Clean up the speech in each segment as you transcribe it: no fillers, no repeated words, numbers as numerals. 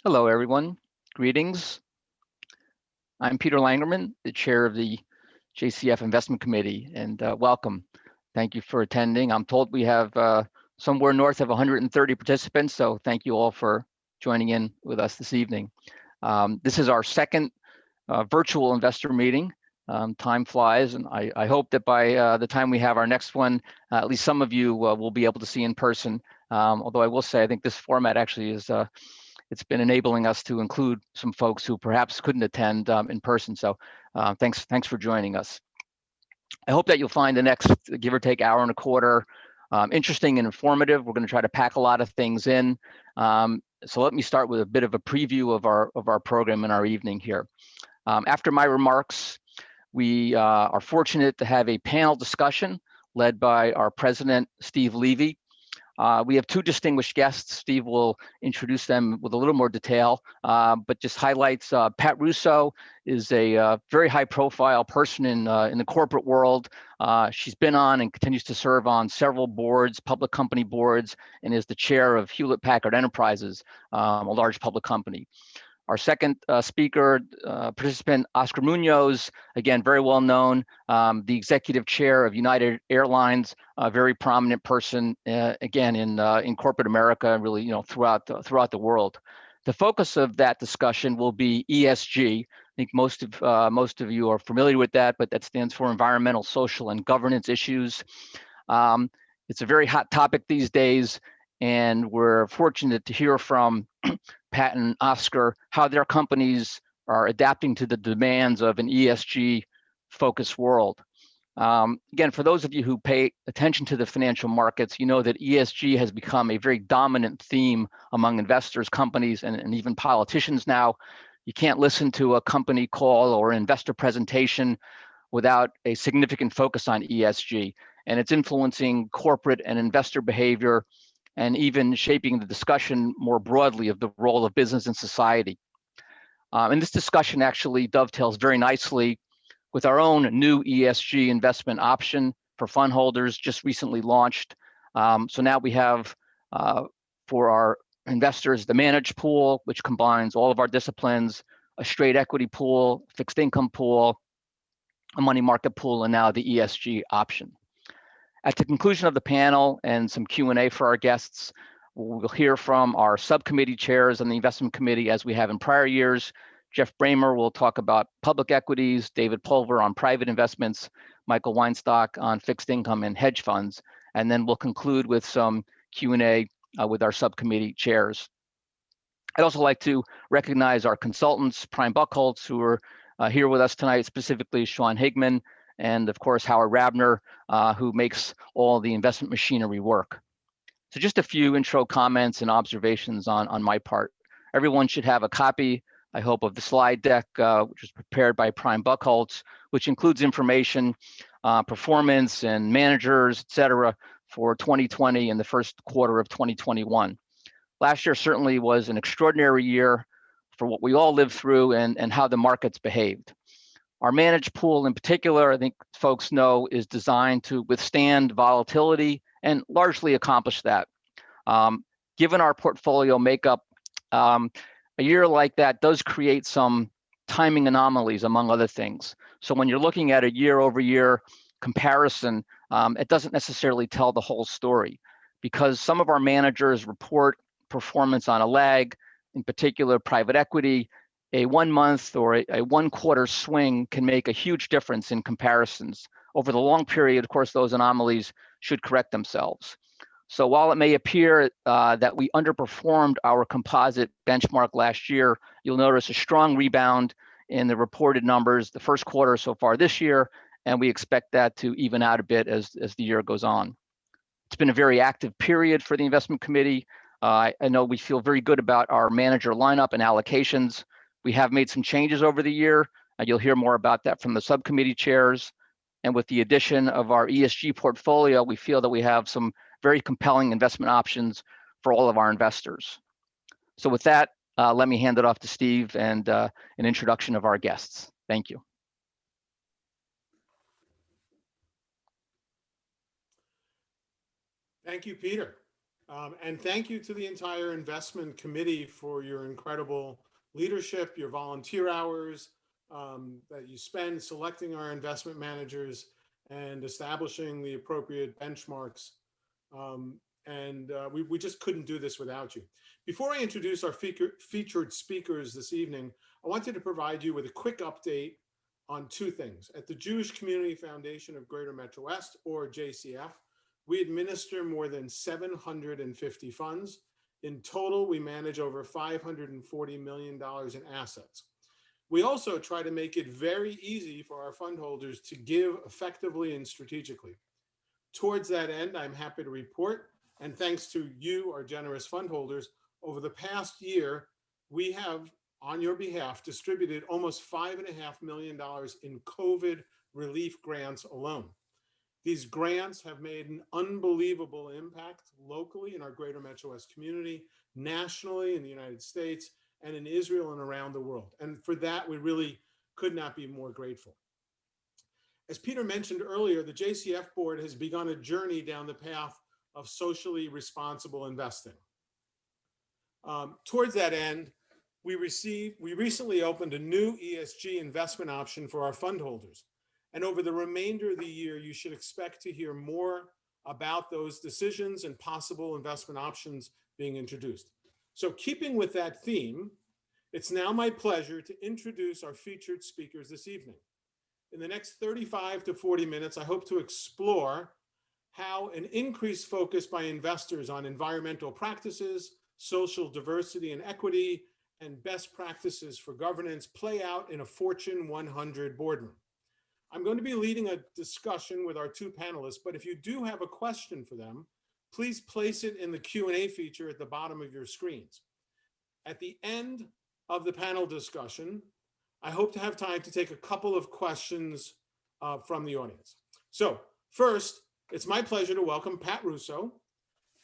Hello, everyone. Greetings. I'm Peter Langerman, the chair of the JCF Investment Committee, and welcome. Thank you for attending. I'm told we have somewhere north of 130 participants, so thank you all for joining in with us this evening. This is our second virtual investor meeting. Time flies, and I hope that by the time we have our next one, at least some of you will be able to see in person. Although I will say, I think this format actually is it's been enabling us to include some folks who perhaps couldn't attend in person. So thanks for joining us. I hope that you'll find the next give or take hour and a quarter interesting and informative. We're going to try to pack a lot of things in. So let me start with a bit of a preview of our program and our evening here. After my remarks, we are fortunate to have a panel discussion led by our president, Steve Levy. We have two distinguished guests. Steve will introduce them with a little more detail, but just highlights Pat Russo is a very high-profile person in the corporate world. She's been on and continues to serve on several boards, public company boards, and is the chair of Hewlett-Packard Enterprises, a large public company. Our second speaker, participant, Oscar Munoz, again, very well known, the executive chair of United Airlines, a very prominent person, again, in corporate America, really, throughout the world. The focus of that discussion will be ESG. I think most of you are familiar with that, but that stands for environmental, social, and governance issues. It's a very hot topic these days, and we're fortunate to hear from Pat and Oscar how their companies are adapting to the demands of an ESG-focused world. Again, for those of you who pay attention to the financial markets, you know that ESG has become a very dominant theme among investors, companies, and even politicians now. You can't listen to a company call or investor presentation without a significant focus on ESG, and it's influencing corporate and investor behavior and even shaping the discussion more broadly of the role of business in society. And this discussion actually dovetails very nicely with our own new ESG investment option for fund holders just recently launched. So now we have, for our investors the managed pool, which combines all of our disciplines, a straight equity pool, fixed income pool, a money market pool, and now the ESG option. At the conclusion of the panel and some Q&A for our guests, we'll hear from our subcommittee chairs on the investment committee as we have in prior years. Jeff Bramer will talk about public equities, David Pulver on private investments, Michael Weinstock on fixed income and hedge funds, and then we'll conclude with some Q&A with our subcommittee chairs. I'd also like to recognize our consultants, Prime Buchholz, who are here with us tonight, specifically Sean Higman, and of course, Howard Rabner, who makes all the investment machinery work. So just a few intro comments and observations on my part. Everyone should have a copy, I hope, of the slide deck, which was prepared by Prime Buchholz, which includes information, performance and managers, et cetera, for 2020 and the first quarter of 2021. Last year certainly was an extraordinary year for what we all lived through and how the markets behaved. Our managed pool in particular, I think folks know, is designed to withstand volatility and largely accomplish that. Given our portfolio makeup, a year like that does create some timing anomalies, among other things. So when you're looking at a year-over-year comparison, it doesn't necessarily tell the whole story, because some of our managers report performance on a lag, in particular private equity. A 1 month or a 1 quarter swing can make a huge difference in comparisons. Over the long period, of course, those anomalies should correct themselves. So while it may appear that we underperformed our composite benchmark last year, you'll notice a strong rebound in the reported numbers the first quarter so far this year, and we expect that to even out a bit as the year goes on. It's been a very active period for the investment committee. I know we feel very good about our manager lineup and allocations. We have made some changes over the year, and you'll hear more about that from the subcommittee chairs. And with the addition of our ESG portfolio, we feel that we have some very compelling investment options for all of our investors. So with that, let me hand it off to Steve and an introduction of our guests. Thank you. Thank you, Peter. And thank you to the entire investment committee for your incredible leadership, your volunteer hours that you spend selecting our investment managers and establishing the appropriate benchmarks. We just couldn't do this without you. Before I introduce our featured speakers this evening, I wanted to provide you with a quick update on 2 things. At the Jewish Community Foundation of Greater Metro West, or JCF, we administer more than 750 funds. In total, we manage over $540 million in assets. We also try to make it very easy for our fund holders to give effectively and strategically. Towards that end, I'm happy to report, and thanks to you, our generous fund holders, over the past year, we have, on your behalf, distributed almost $5.5 million in COVID relief grants alone. These grants have made an unbelievable impact locally in our Greater Metro West community, nationally in the United States, and in Israel and around the world. And for that, we really could not be more grateful. As Peter mentioned earlier, the JCF board has begun a journey down the path of socially responsible investing. Towards that end, we recently opened a new ESG investment option for our fund holders. And over the remainder of the year, you should expect to hear more about those decisions and possible investment options being introduced. So keeping with that theme, it's now my pleasure to introduce our featured speakers this evening. In the next 35 to 40 minutes, I hope to explore how an increased focus by investors on environmental practices, social diversity and equity, and best practices for governance play out in a Fortune 100 boardroom. I'm going to be leading a discussion with our 2 panelists, but if you do have a question for them, please place it in the Q&A feature at the bottom of your screens. At the end of the panel discussion, I hope to have time to take a couple of questions from the audience. So first, it's my pleasure to welcome Pat Russo.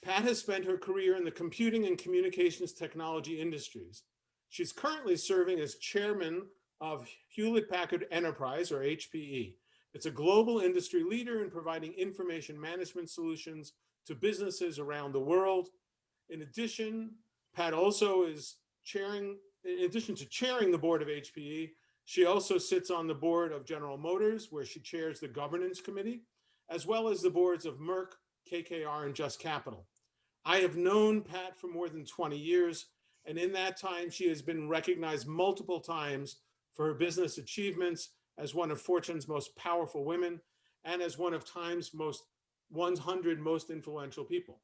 Pat has spent her career in the computing and communications technology industries. She's currently serving as chairman of Hewlett-Packard Enterprise, or HPE. It's a global industry leader in providing information management solutions to businesses around the world. In addition Pat also is chairing, in addition to chairing the board of HPE, she also sits on the board of General Motors, where she chairs the governance committee, as well as the boards of Merck, KKR, and Just Capital. I have known Pat for more than 20 years, and in that time, she has been recognized multiple times for her business achievements as one of Fortune's most powerful women and as one of Time's 100 most influential people.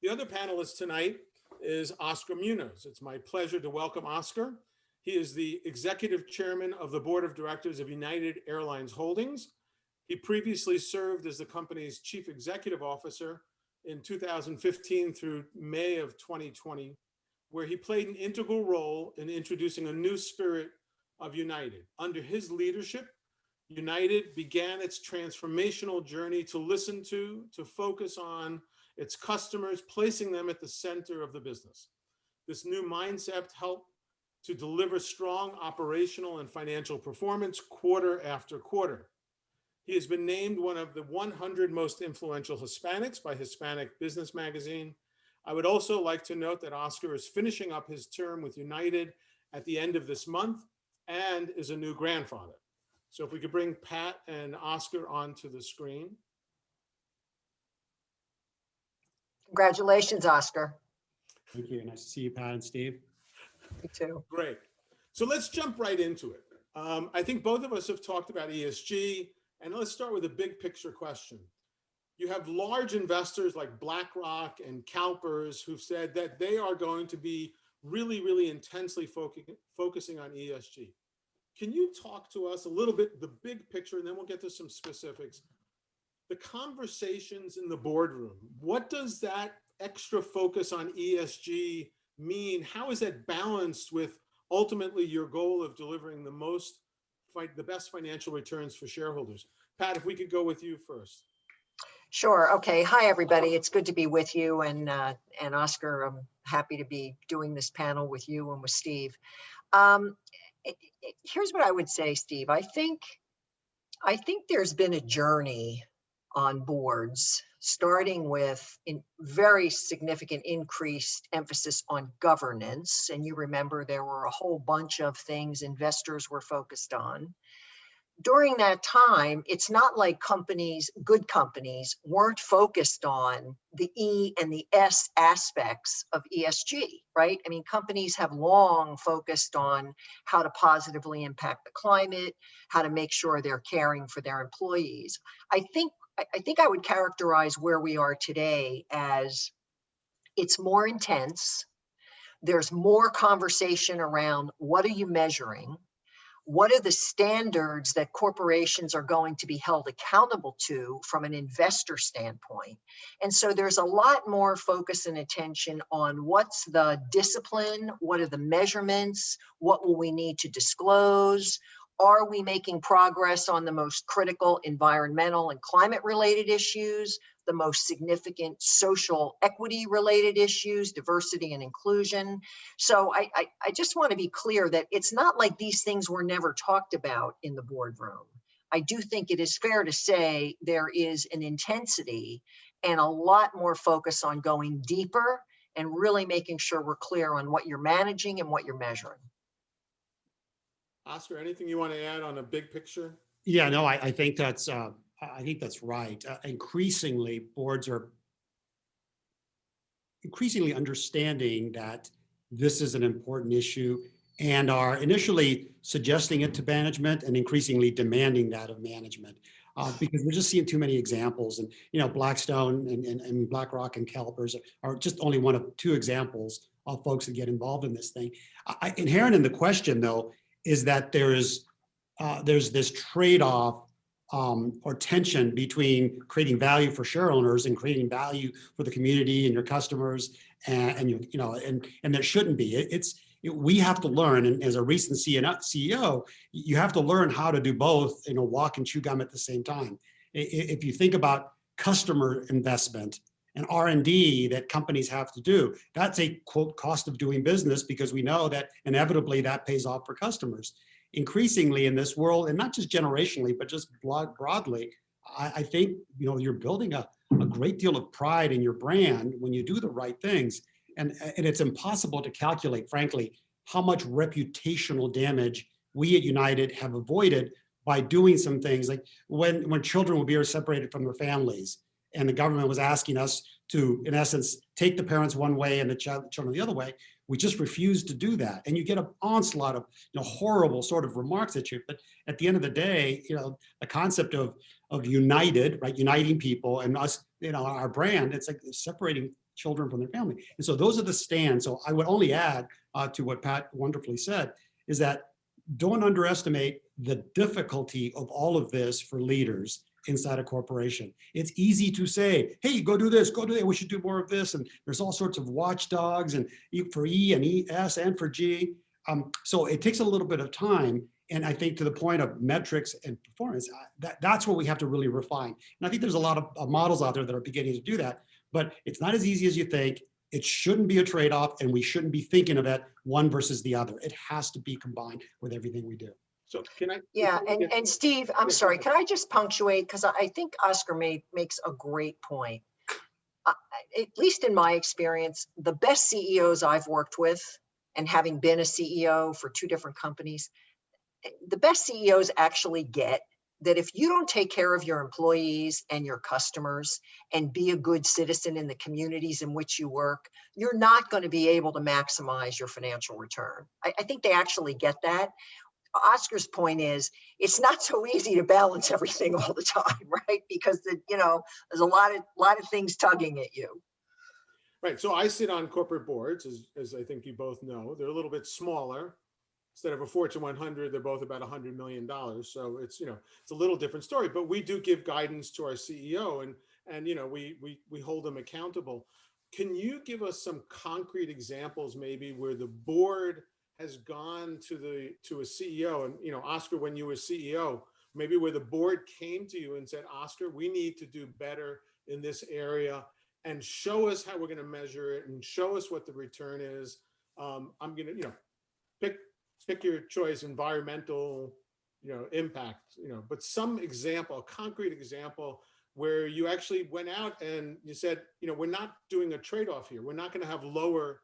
The other panelist tonight is Oscar Munoz. It's my pleasure to welcome Oscar. He is the executive chairman of the board of directors of United Airlines Holdings. He previously served as the company's chief executive officer in 2015 through May of 2020, where he played an integral role in introducing a new spirit of United. Under his leadership, United began its transformational journey to listen to focus on its customers, placing them at the center of the business. This new mindset helped to deliver strong operational and financial performance quarter after quarter. He has been named one of the 100 most influential Hispanics by Hispanic Business Magazine. I would also like to note that Oscar is finishing up his term with United at the end of this month and is a new grandfather. So if we could bring Pat and Oscar onto the screen. Congratulations, Oscar. Thank you. Nice to see you, Pat and Steve. Me too. Great. So let's jump right into it. I think both of us have talked about ESG, and let's start with a big picture question. You have large investors like BlackRock and CalPERS who've said that they are going to be really intensely focusing on ESG. Can you talk to us a little bit, the big picture, and then we'll get to some specifics. The conversations in the boardroom, what does that extra focus on ESG mean? How is that balanced with ultimately your goal of delivering the best financial returns for shareholders? Pat, if we could go with you first. Sure. Okay. Hi, everybody. It's good to be with you. And Oscar, I'm happy to be doing this panel with you and with Steve. Here's what I would say, Steve. I think there's been a journey on boards, starting with a very significant increased emphasis on governance. And you remember there were a whole bunch of things investors were focused on. During that time, it's not like good companies weren't focused on the E and the S aspects of ESG, right? I mean, companies have long focused on how to positively impact the climate, how to make sure they're caring for their employees. I think I would characterize where we are today as it's more intense. There's more conversation around what are you measuring? What are the standards that corporations are going to be held accountable to from an investor standpoint? And so there's a lot more focus and attention on what's the discipline, what are the measurements, what will we need to disclose? Are we making progress on the most critical environmental and climate related issues, the most significant social equity related issues, diversity and inclusion? So I just want to be clear that it's not like these things were never talked about in the boardroom. I do think it is fair to say there is an intensity and a lot more focus on going deeper and really making sure we're clear on what you're managing and what you're measuring. Oscar, anything you want to add on a big picture? Yeah, no, I think that's right. Increasingly, boards are increasingly understanding that this is an important issue and are initially suggesting it to management and increasingly demanding that of management. Because we're just seeing too many examples, and Blackstone and BlackRock and CalPERS are just only one of two examples of folks that get involved in this thing. Inherent in the question, though, is that there's this trade-off or tension between creating value for share owners and creating value for the community and your customers, and there shouldn't be. We have to learn, and as a recent CEO, you have to learn how to do both, walk and chew gum at the same time. If you think about customer investment and R&D that companies have to do, that's a quote cost of doing business, because we know that inevitably that pays off for customers. Increasingly in this world, and not just generationally, but just broadly, I think you're building a great deal of pride in your brand when you do the right things. And it's impossible to calculate, frankly, how much reputational damage we at United have avoided by doing some things like when children will be separated from their families and the government was asking us to, in essence, take the parents one way and the children the other way. We just refused to do that. And you get an onslaught of horrible sort of remarks at you. But at the end of the day, the concept of United, right, uniting people and us, our brand, it's like separating children from their family. And so those are the stands. So I would only add to what Pat wonderfully said, is that don't underestimate the difficulty of all of this for leaders inside a corporation. It's easy to say, hey, go do this, go do that, we should do more of this. And there's all sorts of watchdogs and for E and ES and for G. So it takes a little bit of time. And I think to the point of metrics and performance, that's what we have to really refine. And I think there's a lot of models out there that are beginning to do that, but it's not as easy as you think. It shouldn't be a trade-off, and we shouldn't be thinking of it one versus the other. It has to be combined with everything we do. So can I? Yeah, and Steve, I'm sorry, can I just punctuate? Because I think Oscar makes a great point. At least in my experience, the best CEOs I've worked with, and having been a CEO for 2 different companies, the best CEOs actually get that if you don't take care of your employees and your customers and be a good citizen in the communities in which you work, you're not going to be able to maximize your financial return. I think they actually get that. Oscar's point is, it's not so easy to balance everything all the time, right? Because there's a lot of things tugging at you. Right. So I sit on corporate boards, as I think you both know. They're a little bit smaller. Instead of a Fortune 100, they're both about $100 million. So it's a little different story. But we do give guidance to our CEO, and we hold them accountable. Can you give us some concrete examples, maybe where the board has gone to a CEO, and Oscar, when you were CEO, maybe where the board came to you and said, Oscar, we need to do better in this area, and show us how we're going to measure it, and show us what the return is. I'm going to pick your choice, environmental impact, but some example, a concrete example where you actually went out and you said, we're not doing a trade-off here. We're not going to have lower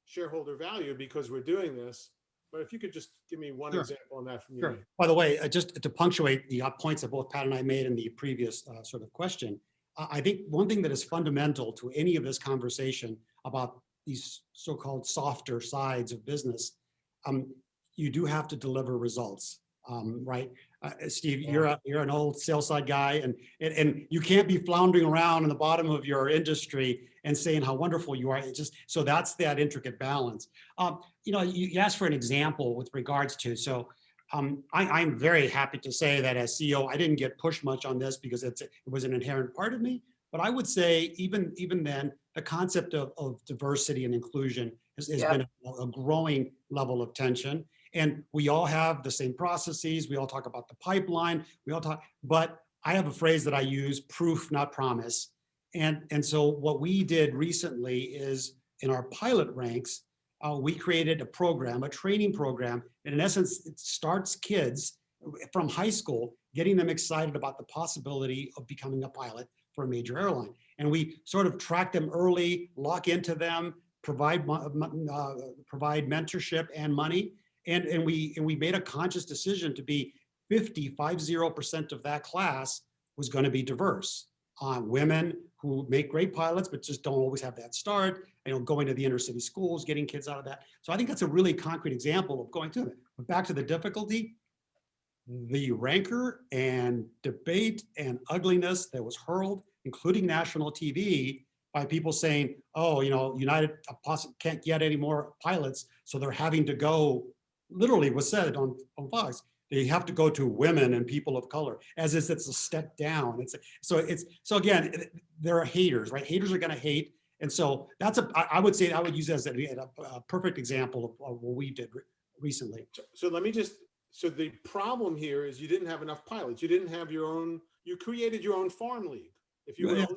shareholder value because we're doing this. But if you could just give me one example on that from you. Sure. By the way, just to punctuate the points that both Pat and I made in the previous sort of question, I think one thing that is fundamental to any of this conversation about these so-called softer sides of business, you do have to deliver results, right? Steve, you're an old sales side guy, and you can't be floundering around in the bottom of your industry and saying how wonderful you are. It's just, so that's that intricate balance. You asked for an example with regards to, so I'm very happy to say that as CEO, I didn't get pushed much on this because it was an inherent part of me. But I would say even then, the concept of diversity and inclusion has been a growing level of tension. And we all have the same processes. We all talk about the pipeline. We all talk, but I have a phrase that I use: proof, not promise. And so what we did recently is in our pilot ranks, we created a program, a training program. And in essence, it starts kids from high school, getting them excited about the possibility of becoming a pilot for a major airline. And we sort of track them early, lock into them, provide mentorship and money. And we made a conscious decision to be 50% of that class was going to be diverse. Women who make great pilots, but just don't always have that start, going to the inner city schools, getting kids out of that. So I think that's a really concrete example of going through it. But back to the difficulty, the rancor and debate and ugliness that was hurled, including national TV, by people saying, oh, United can't get any more pilots, so they're having to go, literally was said on Fox, they have to go to women and people of color, as if it's a step down. So again, there are haters, right? Haters are going to hate. And so I would say, I would use that as a perfect example of what we did recently. So let me so the problem here is you didn't have enough pilots. You didn't have your own, you created your own farm league. If you there's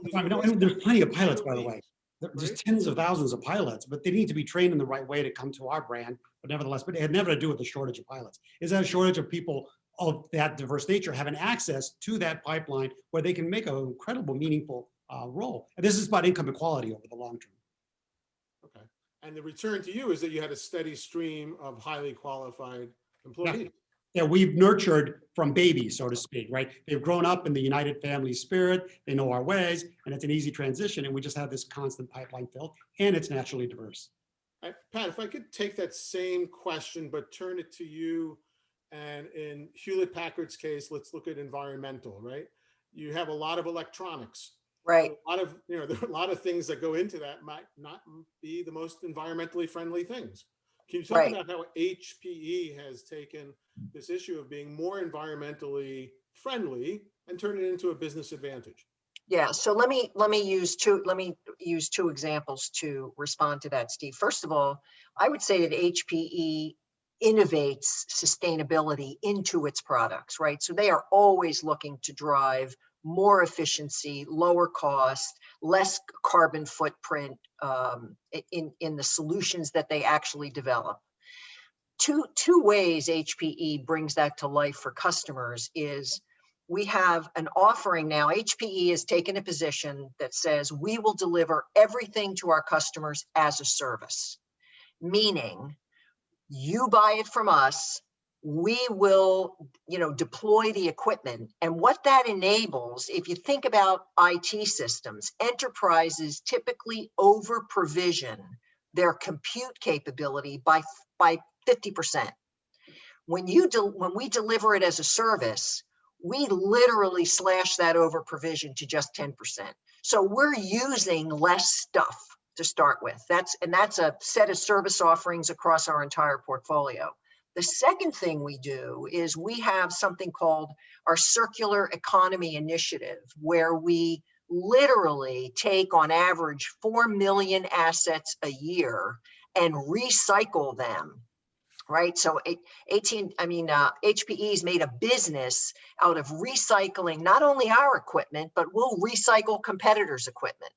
plenty of pilots, by the way. There's tens of thousands of pilots, but they need to be trained in the right way to come to our brand. But nevertheless, it had never to do with the shortage of pilots. Is that a shortage of people of that diverse nature having access to that pipeline where they can make an incredible, meaningful role? And this is about income equality over the long term. Okay. And the return to you is that you had a steady stream of highly qualified employees. That we've nurtured from babies, so to speak, right? They've grown up in the United Family spirit. They know our ways, and it's an easy transition. And we just have this constant pipeline filled, and it's naturally diverse. Pat, if I could take that same question, but turn it to you. And in Hewlett Packard's case, let's look at environmental, right? You have a lot of electronics. Right. A lot of, there are a lot of things that go into that might not be the most environmentally friendly things. Can you talk Right. about how HPE has taken this issue of being more environmentally friendly and turn it into a business advantage? Yeah, so let me use two examples to respond to that, Steve. First of all, I would say that HPE innovates sustainability into its products, right? So they are always looking to drive more efficiency, lower cost, less carbon footprint in the solutions that they actually develop. Two ways HPE brings that to life for customers is we have an offering now. HPE has taken a position that says we will deliver everything to our customers as a service, meaning you buy it from us, we will, deploy the equipment. And what that enables, if you think about IT systems, enterprises typically over provision their compute capability by 50%. When we deliver it as a service, we literally slash that over provision to just 10%. So we're using less stuff to start with. That's a set of service offerings across our entire portfolio. The second thing we do is we have something called our Circular Economy Initiative, where we literally take on average 4 million assets a year and recycle them. Right. So HPE's made a business out of recycling not only our equipment, but we'll recycle competitors' equipment.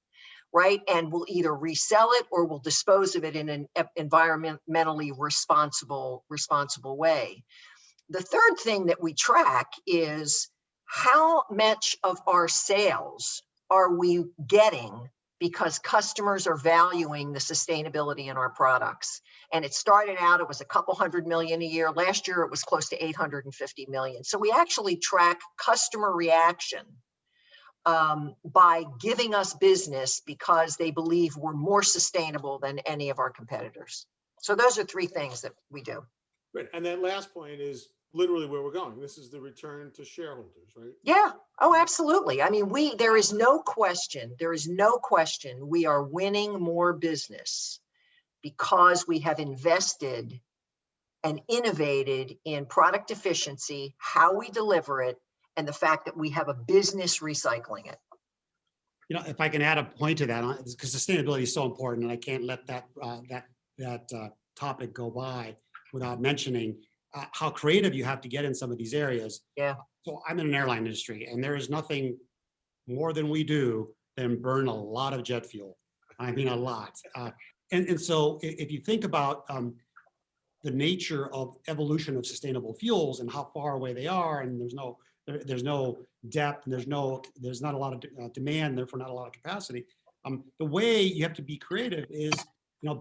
Right. And we'll either resell it or we'll dispose of it in an environmentally responsible way. The third thing that we track is how much of our sales are we getting because customers are valuing the sustainability in our products. And it started out, it was a couple $100 million a year. Last year, it was close to 850 million. So we actually track customer reaction by giving us business because they believe we're more sustainable than any of our competitors. So those are three things that we do. Right. And that last point is literally where we're going. This is the return to shareholders, right? Yeah. Oh, absolutely. I mean, there is no question. We are winning more business because we have invested and innovated in product efficiency, how we deliver it, and the fact that we have a business recycling it. If I can add a point to that, because sustainability is so important, and I can't let that topic go by without mentioning how creative you have to get in some of these areas. Yeah. So I'm in an airline industry, and there is nothing more than we do than burn a lot of jet fuel. I mean, a lot. And so if you think about the nature of evolution of sustainable fuels and how far away they are, and there's no depth, and there's not a lot of demand, therefore not a lot of capacity. The way you have to be creative is,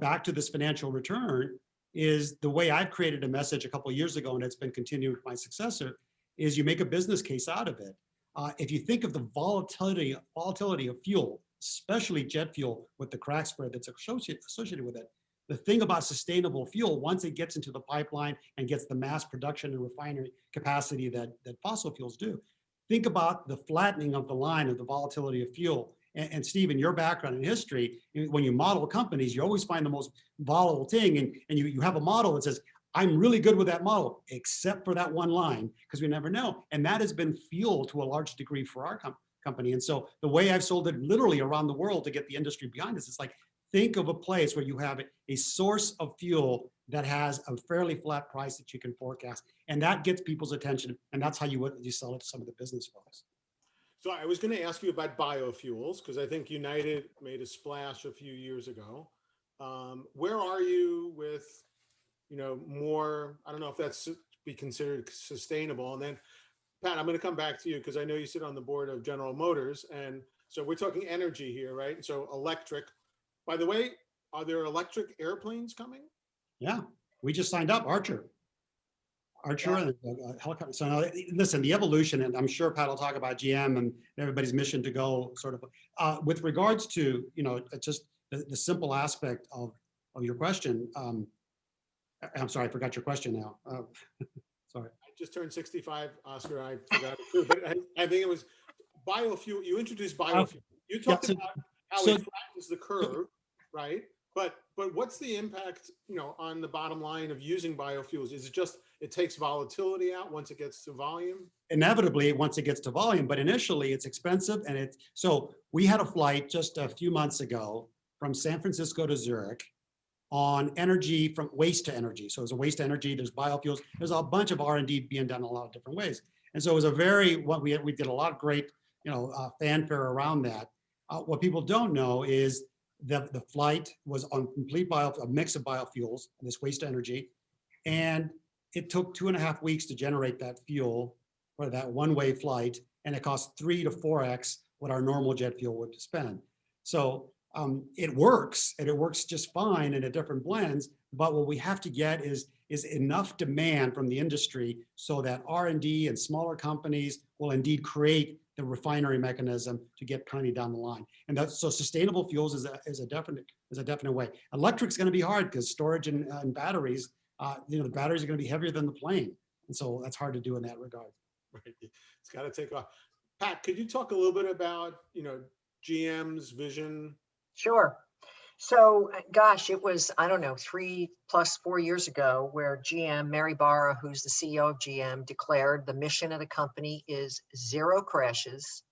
back to this financial return, is the way I've created a message a couple of years ago, and it's been continued with my successor, is you make a business case out of it. If you think of the volatility of fuel, especially jet fuel with the crack spread that's associated with it, the thing about sustainable fuel, once it gets into the pipeline and gets the mass production and refinery capacity that fossil fuels do, think about the flattening of the line of the volatility of fuel. And Steve, in your background in history, when you model companies, you always find the most volatile thing, and you have a model that says, I'm really good with that model, except for that one line, because we never know. And that has been fuel to a large degree for our company. And so the way I've sold it literally around the world to get the industry behind us, it's like, think of a place where you have a source of fuel that has a fairly flat price that you can forecast. And that gets people's attention. And that's how you sell it to some of the business folks. So I was going to ask you about biofuels, because I think United made a splash a few years ago. Where are you with, more, I don't know if that's be considered sustainable. And then, Pat, I'm going to come back to you because I know you sit on the board of General Motors. And so we're talking energy here, right? So electric. By the way, are there electric airplanes coming? Yeah, we just signed up Archer. Archer and helicopter. So now, listen, the evolution, and I'm sure Pat will talk about GM and everybody's mission to go sort of with regards to, you know, just the simple aspect of your question. I'm sorry, I forgot your question now. Sorry. I just turned 65, Oscar. I forgot it too, but I think it was biofuel. You introduced biofuel. You talked about how it flattens the curve, right? But what's the impact, you know, on the bottom line of using biofuels? Is it just it takes volatility out once it gets to volume? Inevitably, once it gets to volume, but initially it's expensive, and it's so we had a flight just a few months ago from San Francisco to Zurich on energy from waste to energy. So it's a waste to energy. There's biofuels. There's a bunch of R&D being done in a lot of different ways, and so it was a very we did a lot of great, you know, fanfare around that. What people don't know is the flight was on complete a mix of biofuels, this waste to energy, and it took 2.5 weeks to generate that fuel for that one-way flight, and it cost 3 to 4x what our normal jet fuel would spend. So it works, and it works just fine in a different blends. But what we have to get is enough demand from the industry so that R&D and smaller companies will indeed create the refinery mechanism to get plenty down the line. And that's so sustainable fuels is a definite way. Electric's going to be hard because storage and batteries, you know, the batteries are going to be heavier than the plane, and so that's hard to do in that regard. Right. It's got to take off. Pat, could you talk a little bit about, you know, GM's vision? Sure. So, gosh, it was, I don't know, 3+4 years ago where GM, Mary Barra, who's the CEO of GM, declared the mission of the company is 0 crashes,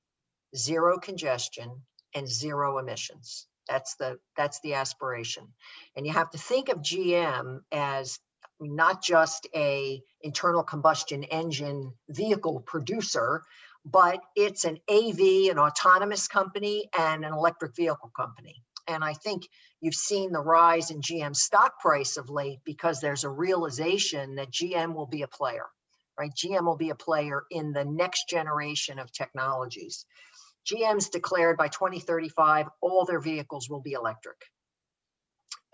0 congestion, and 0 emissions. That's the aspiration. And you have to think of GM as not just a internal combustion engine vehicle producer, but it's an AV, an autonomous company, and an electric vehicle company. And I think you've seen the rise in GM stock price of late because there's a realization that GM will be a player, right? GM will be a player in the next generation of technologies. GM's declared by 2035, all their vehicles will be electric.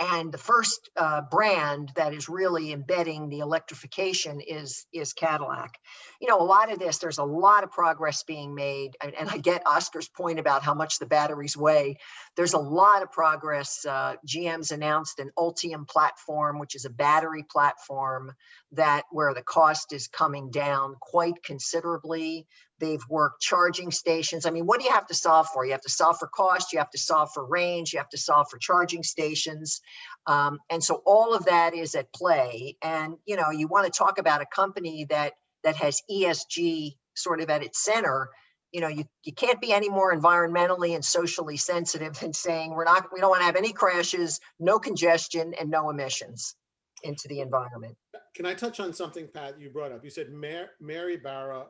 And the first brand that is really embedding the electrification is Cadillac. You know, a lot of this, there's a lot of progress being made. And I get Oscar's point about how much the batteries weigh. There's a lot of progress. GM's announced an Ultium platform, which is a battery platform where the cost is coming down quite considerably. They've worked charging stations. I mean, what do you have to solve for? You have to solve for cost, you have to solve for range, you have to solve for charging stations. And so all of that is at play. And, you know, you want to talk about a company that has ESG sort of at its center. You know, you can't be any more environmentally and socially sensitive than saying we don't want to have any crashes, no congestion, and no emissions into the environment. Can I touch on something, Pat, you brought up? You said Mary Barra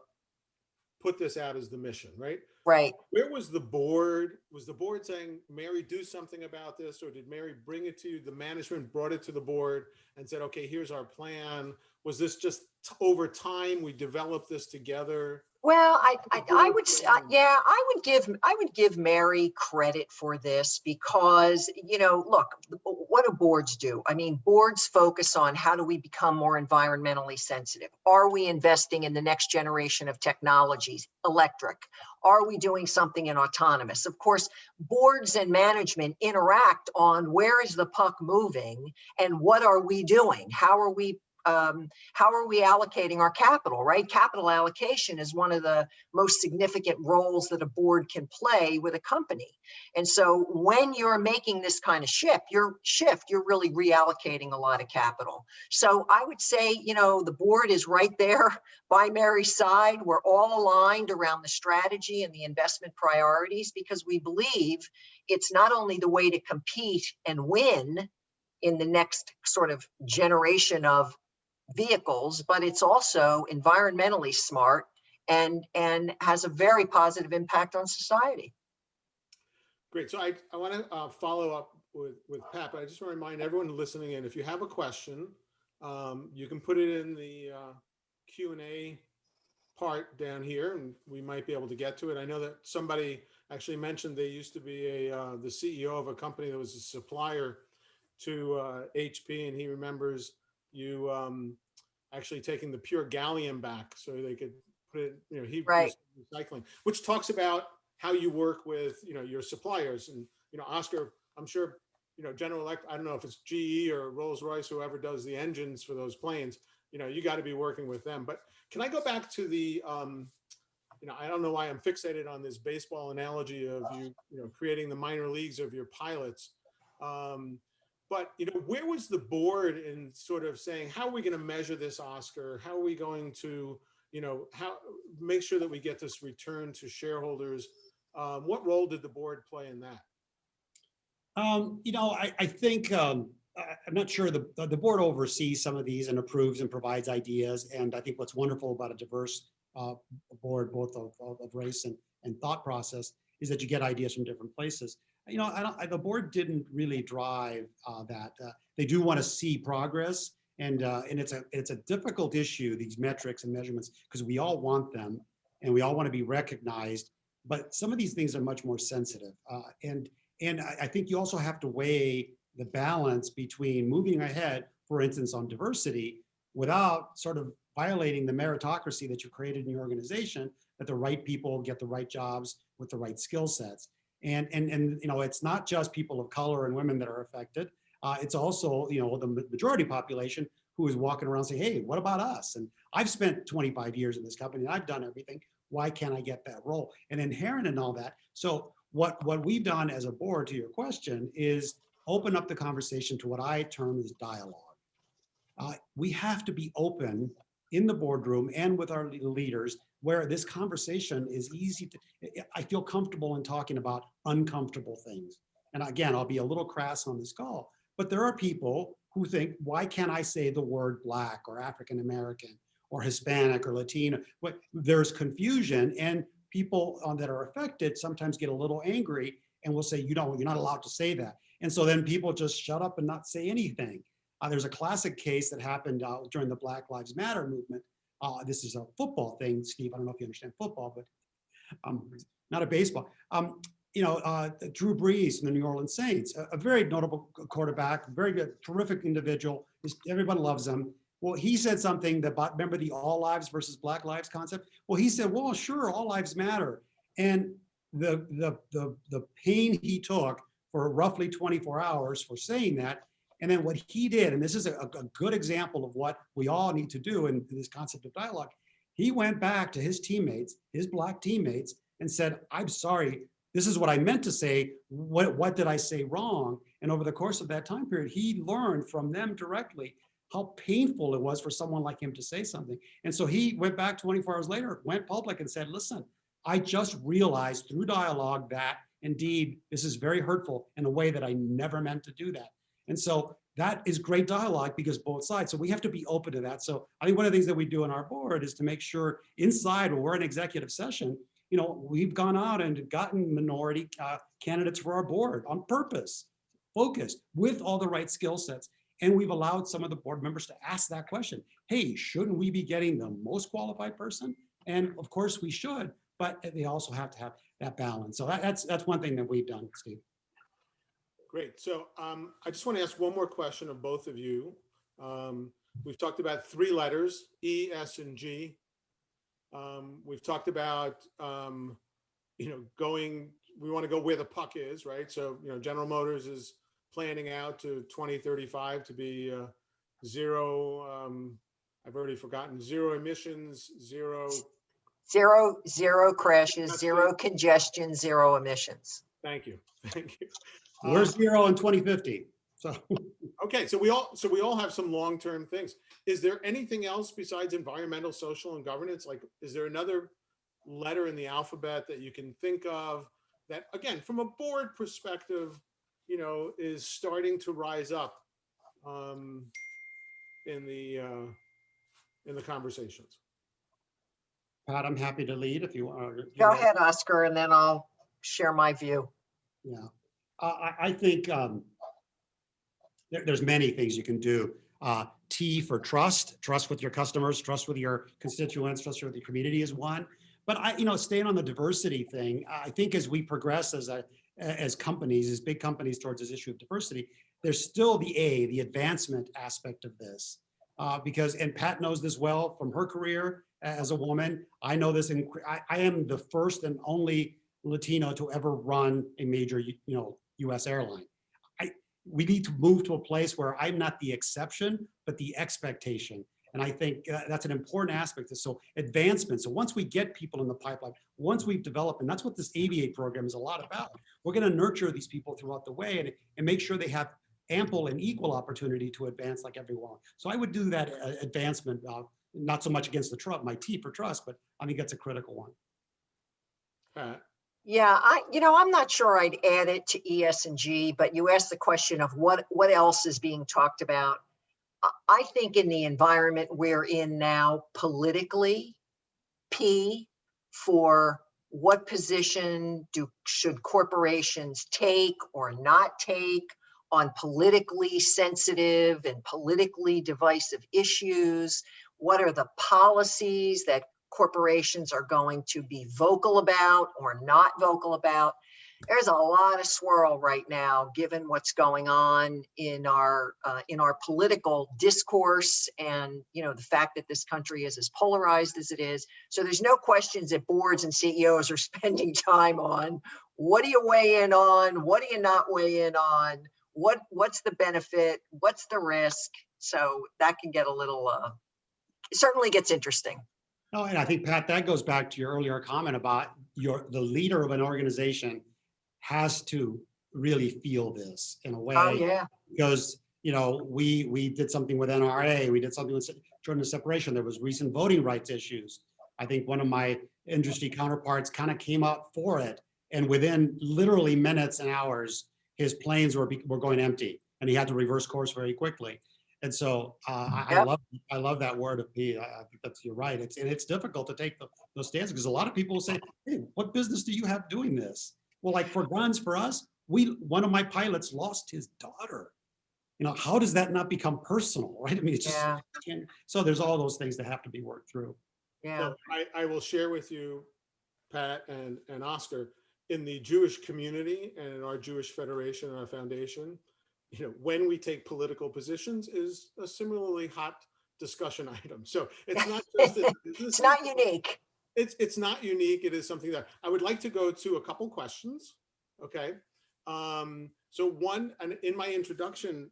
put this out as the mission, right? Right. Where was the board? Was the board saying, Mary, do something about this? Or did Mary bring it to you? The management brought it to the board and said, okay, here's our plan. Was this just over time we developed this together? Well, I would yeah, I would give Mary credit for this because, you know, look, what do boards do? I mean, boards focus on how do we become more environmentally sensitive? Are we investing in the next generation of technologies, electric? Are we doing something in autonomous? Of course, boards and management interact on where is the puck moving and what are we doing? How are we allocating our capital, right? Capital allocation is one of the most significant roles that a board can play with a company. And so when you're making this kind of shift, you're really reallocating a lot of capital. So I would say, you know, the board is right there by Mary's side. We're all aligned around the strategy and the investment priorities because we believe it's not only the way to compete and win in the next sort of generation of vehicles, but it's also environmentally smart and has a very positive impact on society. Great. So I want to follow up with Pat, but I just want to remind everyone listening in, if you have a question, you can put it in the Q&A part down here and we might be able to get to it. I know that somebody actually mentioned they used to be the CEO of a company that was a supplier to HP, and he remembers you actually taking the pure gallium back so they could put it, he Right. was recycling, which talks about how you work with, your suppliers. And, Oscar, I'm sure, General Electric, I don't know if it's GE or Rolls-Royce, whoever does the engines for those planes, you got to be working with them. But can I go back to the, I don't know why I'm fixated on this baseball analogy of creating the minor leagues of your pilots. But, where was the board in sort of saying, how are we going to measure this, Oscar? How are we going to, how make sure that we get this return to shareholders? What role did the board play in that? I think, I'm not sure the board oversees some of these and approves and provides ideas. And I think what's wonderful about a diverse board, both of race and thought process, is that you get ideas from different places. The board didn't really drive that. They do want to see progress, and it's a difficult issue, these metrics and measurements, because we all want them and we all want to be recognized. But some of these things are much more sensitive, and I think you also have to weigh the balance between moving ahead, for instance, on diversity, without sort of violating the meritocracy that you created in your organization, that the right people get the right jobs with the right skill sets. And it's not just people of color and women that are affected. It's also, the majority population who is walking around saying, hey, what about us? And I've spent 25 years in this company and I've done everything. Why can't I get that role? And inherent in all that. So what we've done as a board, to your question, is open up the conversation to what I term as dialogue. We have to be open in the boardroom and with our leaders, where this conversation is easy to, I feel comfortable in talking about uncomfortable things. And again, I'll be a little crass on this call, but there are people who think, why can't I say the word Black or African American or Hispanic or Latino? But there's confusion, and people that are affected sometimes get a little angry and will say, you're not allowed to say that. And so then people just shut up and not say anything. There's a classic case that happened during the Black Lives Matter movement. This is a football thing, Steve. I don't know if you understand football, but not a baseball. Drew Brees from the New Orleans Saints, a very notable quarterback, very good, terrific individual. Everyone loves him. Well, he said something about, remember the all lives versus Black lives concept? Well, he said, well, sure, all lives matter. And the pain he took for roughly 24 hours for saying that. And then what he did, and this is a good example of what we all need to do in this concept of dialogue, he went back to his teammates, his Black teammates, and said, I'm sorry, this is what I meant to say. What did I say wrong? And over the course of that time period, he learned from them directly how painful it was for someone like him to say something. And so he went back 24 hours later, went public and said, listen, I just realized through dialogue that indeed, this is very hurtful in a way that I never meant to do that. And so that is great dialogue because both sides. So we have to be open to that. So I think one of the things that we do in our board is to make sure inside when we're in executive session, we've gone out and gotten minority candidates for our board on purpose, focused with all the right skill sets. And we've allowed some of the board members to ask that question. Hey, shouldn't we be getting the most qualified person? And of course we should, but they also have to have that balance. So that's one thing that we've done, Steve. Great. So I just want to ask one more question of both of you. We've talked about 3 letters, E, S, and G. We've talked about, we want to go where the puck is, right? So, General Motors is planning out to 2035 to be zero, I've already forgotten, zero emissions, zero crashes, zero congestion, zero emissions. Thank you. Thank you. We're zero in 2050. So okay, so we all have some long-term things. Is there anything else besides environmental, social, and governance? Like, is there another letter in the alphabet that you can think of that, again, from a board perspective, is starting to rise up in the conversations? Pat, I'm happy to lead if you want. Go ahead, Oscar, and then I'll share my view. Yeah, I think there's many things you can do. T for trust with your customers, trust with your constituents, trust with your community is one. But staying on the diversity thing, I think as we progress as companies, as big companies towards this issue of diversity, there's still the advancement aspect of this. Because, and Pat knows this well from her career as a woman. I know this, I am the first and only Latino to ever run a major, US airline. We need to move to a place where I'm not the exception, but the expectation. And I think that's an important aspect. So advancement. So once we get people in the pipeline, once we've developed, and that's what this Aviate program is a lot about, we're going to nurture these people throughout the way and make sure they have ample and equal opportunity to advance like everyone. So I would do that advancement, not so much against the trust, my T for trust, but I think that's a critical one. Yeah, I'm not sure I'd add it to ES&G, but you asked the question of what else is being talked about. I think in the environment we're in now politically, P for what position should corporations take or not take on politically sensitive and politically divisive issues? What are the policies that corporations are going to be vocal about or not vocal about? There's a lot of swirl right now, given what's going on in our political discourse, and the fact that this country is as polarized as it is. So there's no questions that boards and CEOs are spending time on. What do you weigh in on? What do you not weigh in on? What's the benefit? What's the risk? So that can get a little. It certainly gets interesting. No, and I think, Pat, that goes back to your earlier comment about the leader of an organization has to really feel this in a way. Oh, yeah. Because, we did something with NRA, we did something with children of separation. There was recent voting rights issues. I think one of my industry counterparts kind of came up for it. And within literally minutes and hours, his planes were going empty and he had to reverse course very quickly. And so I love that word of P. I think you're right. It's difficult to take those stances because a lot of people will say, hey, what business do you have doing this? Well, like for guns, for us, one of my pilots lost his daughter. How does that not become personal, right? I mean, it's just, so there's all those things that have to be worked through. Yeah. So I will share with you, Pat and Oscar, in the Jewish community and in our Jewish Federation and our foundation, when we take political positions is a similarly hot discussion item. So it's not just it's not unique. It's not unique. It is something that I would like to go to a couple questions. Okay. So one, and in my introduction,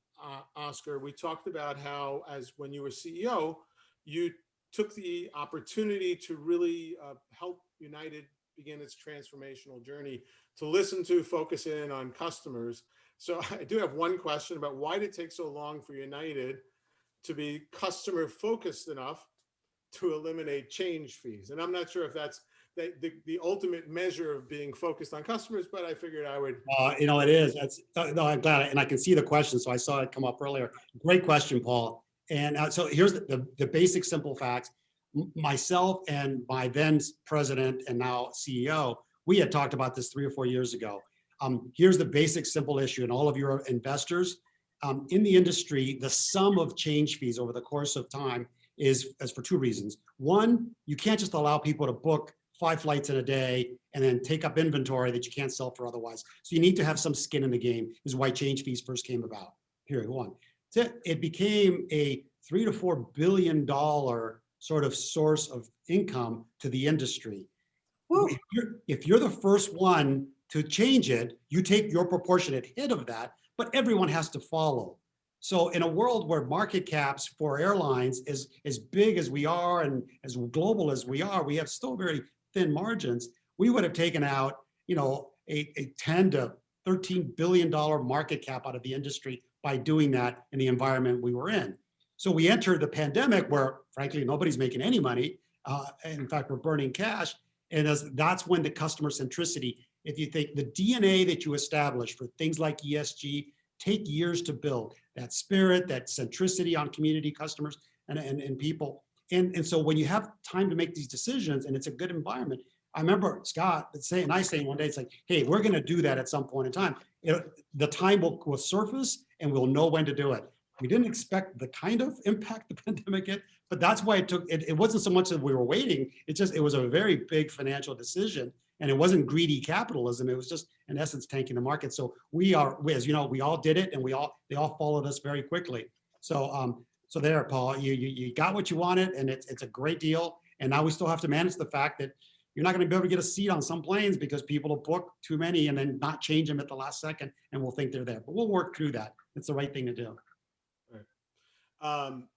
Oscar, we talked about how, when you were CEO, you took the opportunity to really help United begin its transformational journey, to listen to, focus in on customers. So I do have one question about why did it take so long for United to be customer focused enough to eliminate change fees? And I'm not sure if that's the ultimate measure of being focused on customers, but I figured I would. It is. No, I'm glad, and I can see the question, so I saw it come up earlier. Great question, Paul. And so here's the basic, simple facts. Myself and my then president and now CEO, we had talked about this 3 or 4 years ago. Here's the basic, simple issue, and all of your investors in the industry, the sum of change fees over the course of time is for 2 reasons. One, you can't just allow people to book 5 flights in a day and then take up inventory that you can't sell for otherwise. So you need to have some skin in the game, is why change fees first came about, period one. So it became a $3 to $4 billion sort of source of income to the industry. If you're the first one to change it, you take your proportionate hit of that, but everyone has to follow. So in a world where market caps for airlines is as big as we are and as global as we are, we have still very thin margins. We would have taken out, a 10 to $13 billion market cap out of the industry by doing that in the environment we were in. So we entered the pandemic where, frankly, nobody's making any money. In fact, we're burning cash. And that's when the customer centricity, if you think the DNA that you establish for things like ESG, take years to build. That spirit, that centricity on community, customers, and people. And so when you have time to make these decisions and it's a good environment, I remember Scott saying one day, it's like, hey, we're going to do that at some point in time. The time will surface and we'll know when to do it. We didn't expect the kind of impact the pandemic had, but that's why it wasn't so much that we were waiting. It was a very big financial decision. And it wasn't greedy capitalism. It was just, in essence, tanking the market. So as you know, we all did it, and they all followed us very quickly. So there, Paul, you got what you wanted, and it's a great deal. And now we still have to manage the fact that you're not going to be able to get a seat on some planes because people will book too many and then not change them at the last second, and we'll think they're there. But we'll work through that. It's the right thing to do.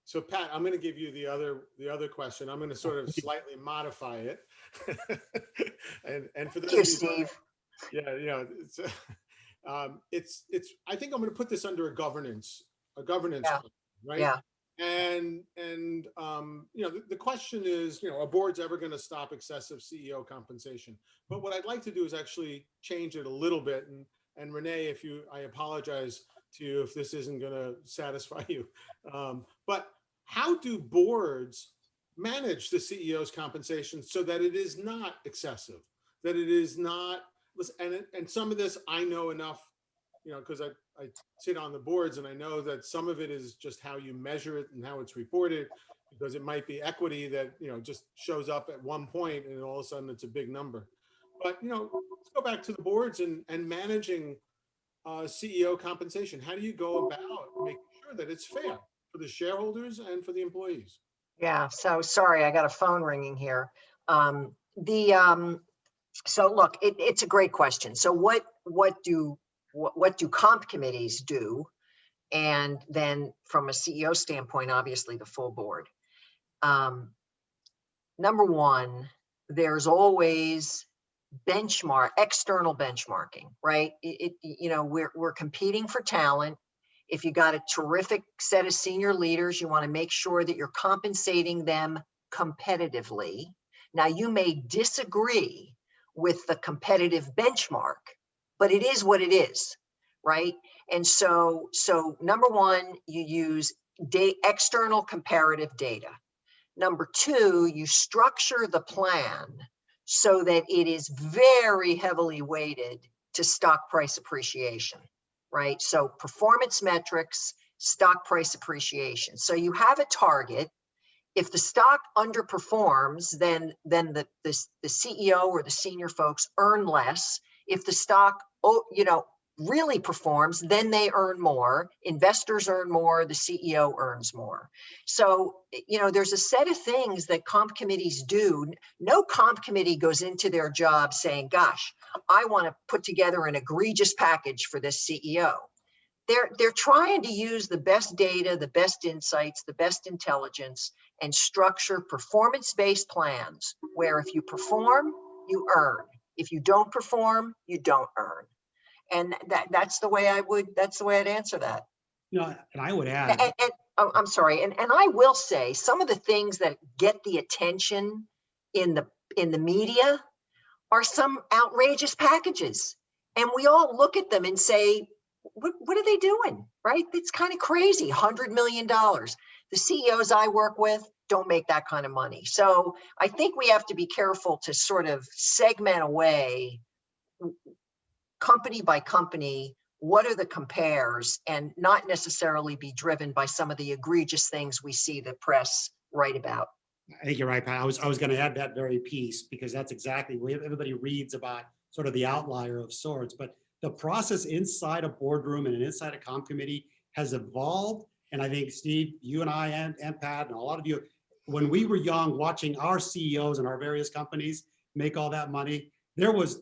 So Pat, I'm going to give you the other question. I'm going to sort of slightly modify it. and for those Thank you, of you, Steve. yeah, it's I think I'm going to put this under a governance Yeah. plan, right? Yeah. And the question is, are boards ever going to stop excessive CEO compensation? But what I'd like to do is actually change it a little bit. And Renee, I apologize to you if this isn't going to satisfy you. But how do boards manage the CEO's compensation so that it is not excessive, that it is not, and some of this I know enough, because I sit on the boards, and I know that some of it is just how you measure it and how it's reported, because it might be equity that, just shows up at one point and all of a sudden it's a big number. But, let's go back to the boards and managing CEO compensation. How do you go about making sure that it's fair for the shareholders and for the employees? Yeah. So sorry, I got a phone ringing here. So look, it's a great question. So what do comp committees do? And then from a CEO standpoint, obviously the full board. Number one, there's always external benchmarking, right? We're competing for talent. If you got a terrific set of senior leaders, you want to make sure that you're compensating them competitively. Now, you may disagree with the competitive benchmark, but it is what it is, right? And so number one, you use external comparative data. Number two, you structure the plan so that it is very heavily weighted to stock price appreciation, right? So performance metrics, stock price appreciation. So you have a target. If the stock underperforms, then the CEO or the senior folks earn less. If the stock, really performs, then they earn more. Investors earn more. The CEO earns more. So, there's a set of things that comp committees do. No comp committee goes into their job saying, gosh, I want to put together an egregious package for this CEO. They're trying to use the best data, the best insights, the best intelligence, and structure performance-based plans where if you perform, you earn. If you don't perform, you don't earn. And that's the way I'd answer that. And I would add. I'm sorry. And I will say some of the things that get the attention in the media are some outrageous packages. And we all look at them and say, what are they doing? Right? It's kind of crazy. $100 million. The CEOs I work with don't make that kind of money. So I think we have to be careful to sort of segment away company by company, what are the compares, and not necessarily be driven by some of the egregious things we see the press write about. I think you're right, Pat. I was going to add that very piece because that's exactly what everybody reads about, sort of the outlier of sorts. But the process inside a boardroom and inside a comp committee has evolved. And I think, Steve, you and I and Pat and a lot of you, when we were young watching our CEOs and our various companies make all that money, there was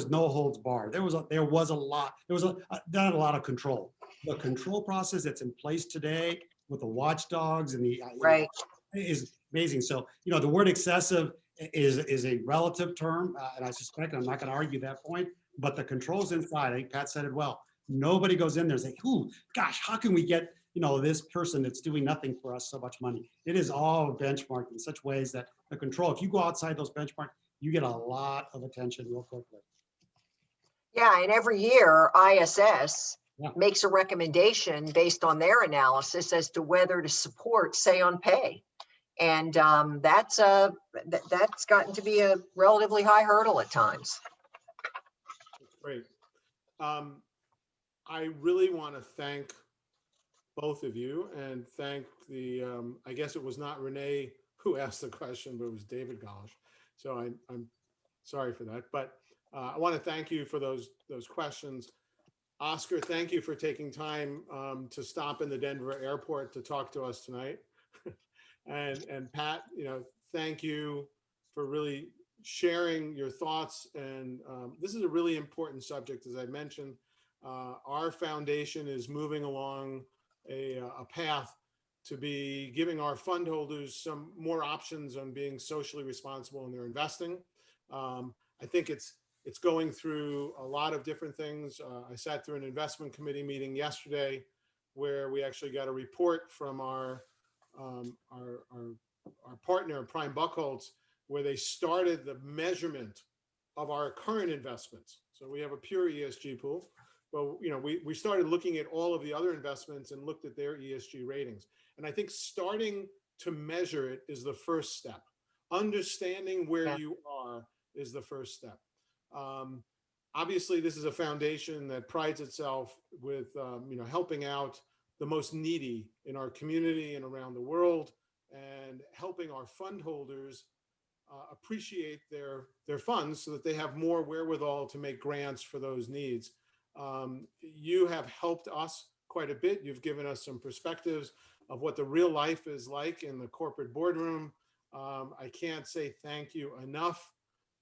no holds barred. There was not a lot of control. The control process that's in place today with the watchdogs and the right is amazing. So the word excessive is a relative term, and I suspect I'm not going to argue that point. But the controls inside, I think Pat said it well. Nobody goes in there and say, "Ooh, gosh, how can we get this person that's doing nothing for us so much money?" It is all benchmarked in such ways that the control. If you go outside those benchmarks, you get a lot of attention real quickly. Yeah, and every year ISS makes a recommendation based on their analysis as to whether to support say on pay. And that's gotten to be a relatively high hurdle at times. That's great. I really want to thank both of you and thank the, I guess it was not Renee who asked the question, but it was David Golish. So I'm Sorry for that. But I want to thank you for those questions. Oscar, thank you for taking time to stop in the Denver airport to talk to us tonight. and Pat, thank you for really sharing your thoughts. And this is a really important subject, as I mentioned. Our foundation is moving along a path to be giving our fund holders some more options on being socially responsible in their investing. I think it's going through a lot of different things. I sat through an investment committee meeting yesterday where we actually got a report from our partner, Prime Buckholz, where they started the measurement of our current investments. So we have a pure ESG pool, but we started looking at all of the other investments and looked at their ESG ratings. And I think starting to measure it is the first step. Understanding where you are is the first step. Obviously, this is a foundation that prides itself with helping out the most needy in our community and around the world, and helping our fund holders appreciate their funds so that they have more wherewithal to make grants for those needs. You have helped us quite a bit. You've given us some perspectives of what the real life is like in the corporate boardroom. I can't say thank you enough.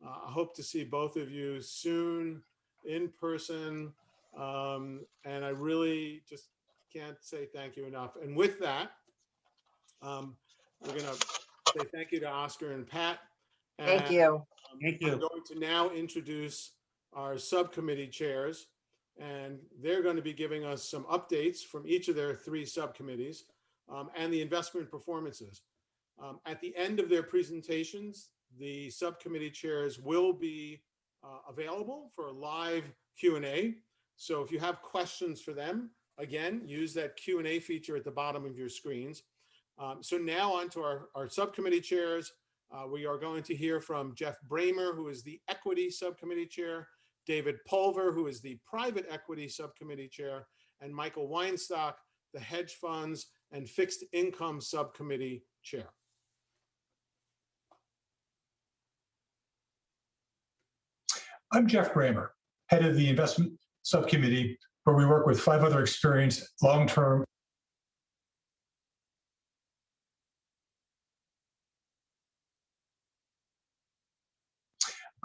I hope to see both of you soon in person. And I really just can't say thank you enough. And with that, we're going to say thank you to Oscar and Pat. Thank you. Thank you. I'm going to now introduce our subcommittee chairs, and they're going to be giving us some updates from each of their 3 subcommittees and the investment performances. At the end of their presentations, the subcommittee chairs will be available for a live Q&A. So if you have questions for them, again, use that Q&A feature at the bottom of your screens. So now on to our subcommittee chairs. We are going to hear from Jeff Bramer, who is the Equity Subcommittee Chair, David Pulver, who is the Private Equity Subcommittee Chair, and Michael Weinstock, the Hedge Funds and Fixed Income Subcommittee Chair. I'm Jeff Bramer, head of the Investment Subcommittee, where we work with 5 other experienced long-term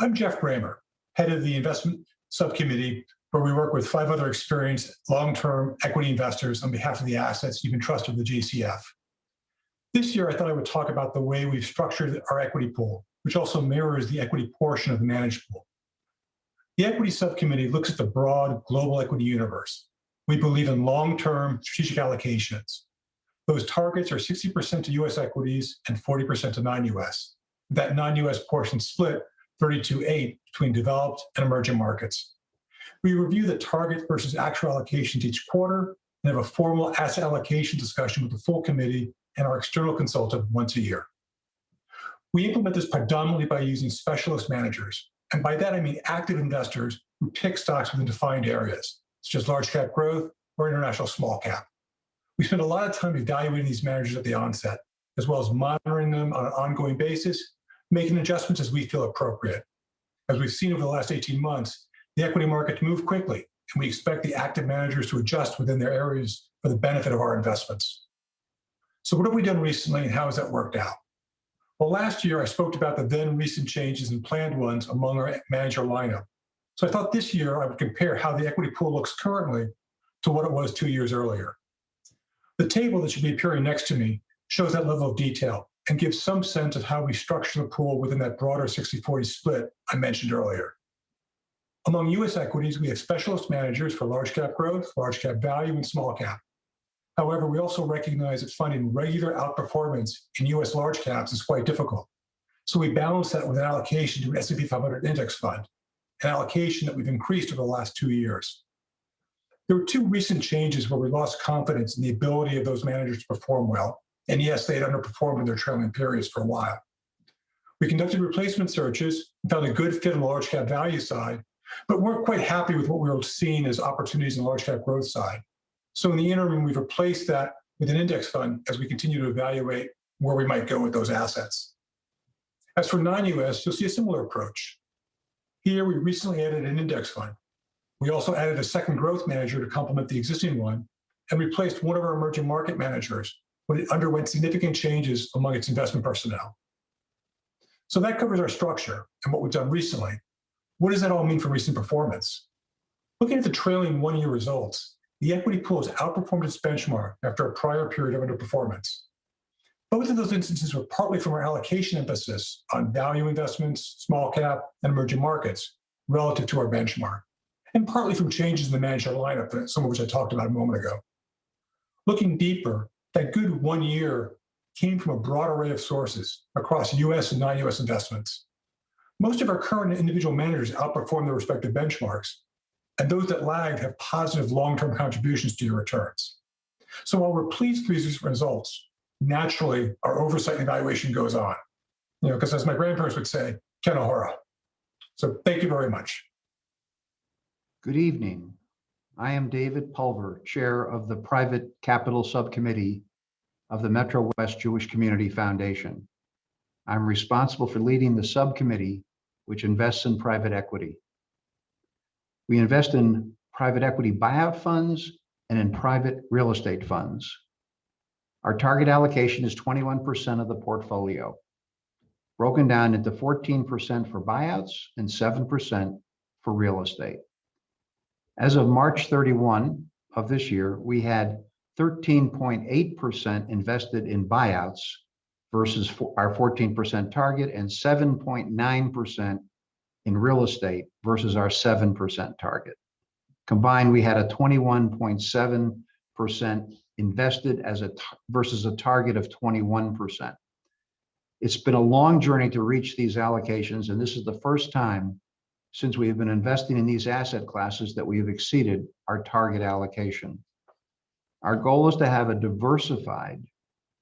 I'm Jeff Bramer, head of the Investment Subcommittee, where we work with 5 other experienced long-term equity investors on behalf of the assets you've entrusted with the JCF. This year, I thought I would talk about the way we've structured our equity pool, which also mirrors the equity portion of the managed pool. The Equity Subcommittee looks at the broad global equity universe. We believe in long-term strategic allocations. Those targets are 60% to US equities and 40% to non-US. That non-US portion split 32-8 between developed and emerging markets. We review the target versus actual allocations each quarter and have a formal asset allocation discussion with the full committee and our external consultant once a year. We implement this predominantly by using specialist managers. And by that, I mean active investors who pick stocks within defined areas, such as large cap growth or international small cap. We spend a lot of time evaluating these managers at the onset, as well as monitoring them on an ongoing basis, making adjustments as we feel appropriate. As we've seen over the last 18 months, the equity market moved quickly, and we expect the active managers to adjust within their areas for the benefit of our investments. So what have we done recently, and how has that worked out? Well, last year, I spoke about the then recent changes and planned ones among our manager lineup. So I thought this year I would compare how the equity pool looks currently to what it was 2 years earlier. The table that should be appearing next to me shows that level of detail and gives some sense of how we structure the pool within that broader 60-40 split I mentioned earlier. Among US equities, we have specialist managers for large cap growth, large cap value, and small cap. However, we also recognize that finding regular outperformance in US large caps is quite difficult. So we balance that with an allocation to an S&P 500 index fund, an allocation that we've increased over the last 2 years. There were 2 recent changes where we lost confidence in the ability of those managers to perform well. And yes, they had underperformed in their trailing periods for a while. We conducted replacement searches and found a good fit on the large cap value side, but weren't quite happy with what we were seeing as opportunities in the large cap growth side. So in the interim, we've replaced that with an index fund as we continue to evaluate where we might go with those assets. As for non-US, you'll see a similar approach. Here, we recently added an index fund. We also added a second growth manager to complement the existing one and replaced one of our emerging market managers when it underwent significant changes among its investment personnel. So that covers our structure and what we've done recently. What does that all mean for recent performance? Looking at the trailing one-year results, the equity pool has outperformed its benchmark after a prior period of underperformance. Both of those instances were partly from our allocation emphasis on value investments, small cap, and emerging markets relative to our benchmark, and partly from changes in the manager lineup, some of which I talked about a moment ago. Looking deeper, that good 1 year came from a broad array of sources across US and non-US investments. Most of our current individual managers outperform their respective benchmarks, and those that lagged have positive long-term contributions to your returns. So while we're pleased with these results, naturally, our oversight and evaluation goes on. Because as my grandparents would say, Kenohora. So thank you very much. Good evening. I am David Pulver, Chair of the Private Capital Subcommittee of the Metro West Jewish Community Foundation. I'm responsible for leading the subcommittee, which invests in private equity. We invest in private equity buyout funds and in private real estate funds. Our target allocation is 21% of the portfolio, broken down into 14% for buyouts and 7% for real estate. As of March 31 of this year, we had 13.8% invested in buyouts versus our 14% target, and 7.9% in real estate versus our 7% target. Combined, we had a 21.7% invested versus a target of 21%. It's been a long journey to reach these allocations, and this is the first time since we have been investing in these asset classes that we have exceeded our target allocation. Our goal is to have a diversified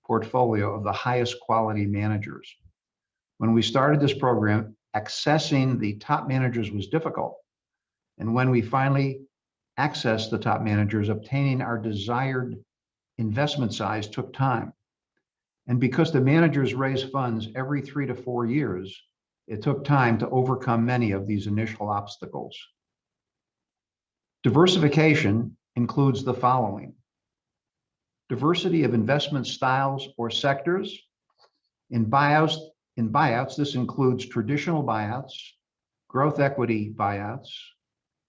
portfolio of the highest quality managers. When we started this program, accessing the top managers was difficult. And when we finally accessed the top managers, obtaining our desired investment size took time. And because the managers raise funds every 3 to 4 years, it took time to overcome many of these initial obstacles. Diversification includes the following: diversity of investment styles or sectors. In buyouts, this includes traditional buyouts, growth equity buyouts,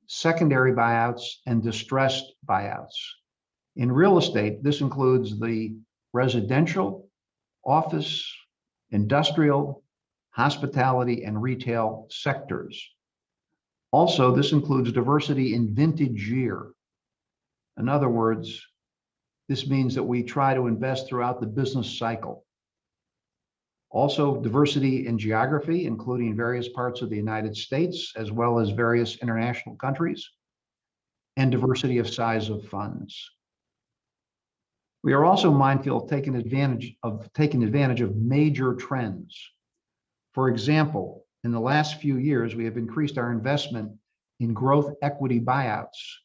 secondary buyouts, and distressed buyouts. In real estate, this includes the residential, office, industrial, hospitality, and retail sectors. Also, this includes diversity in vintage year. In other words, this means that we try to invest throughout the business cycle. Also, diversity in geography, including various parts of the United States, as well as various international countries, and diversity of size of funds. We are also mindful of taking advantage of major trends. For example, in the last few years, we have increased our investment in growth equity buyouts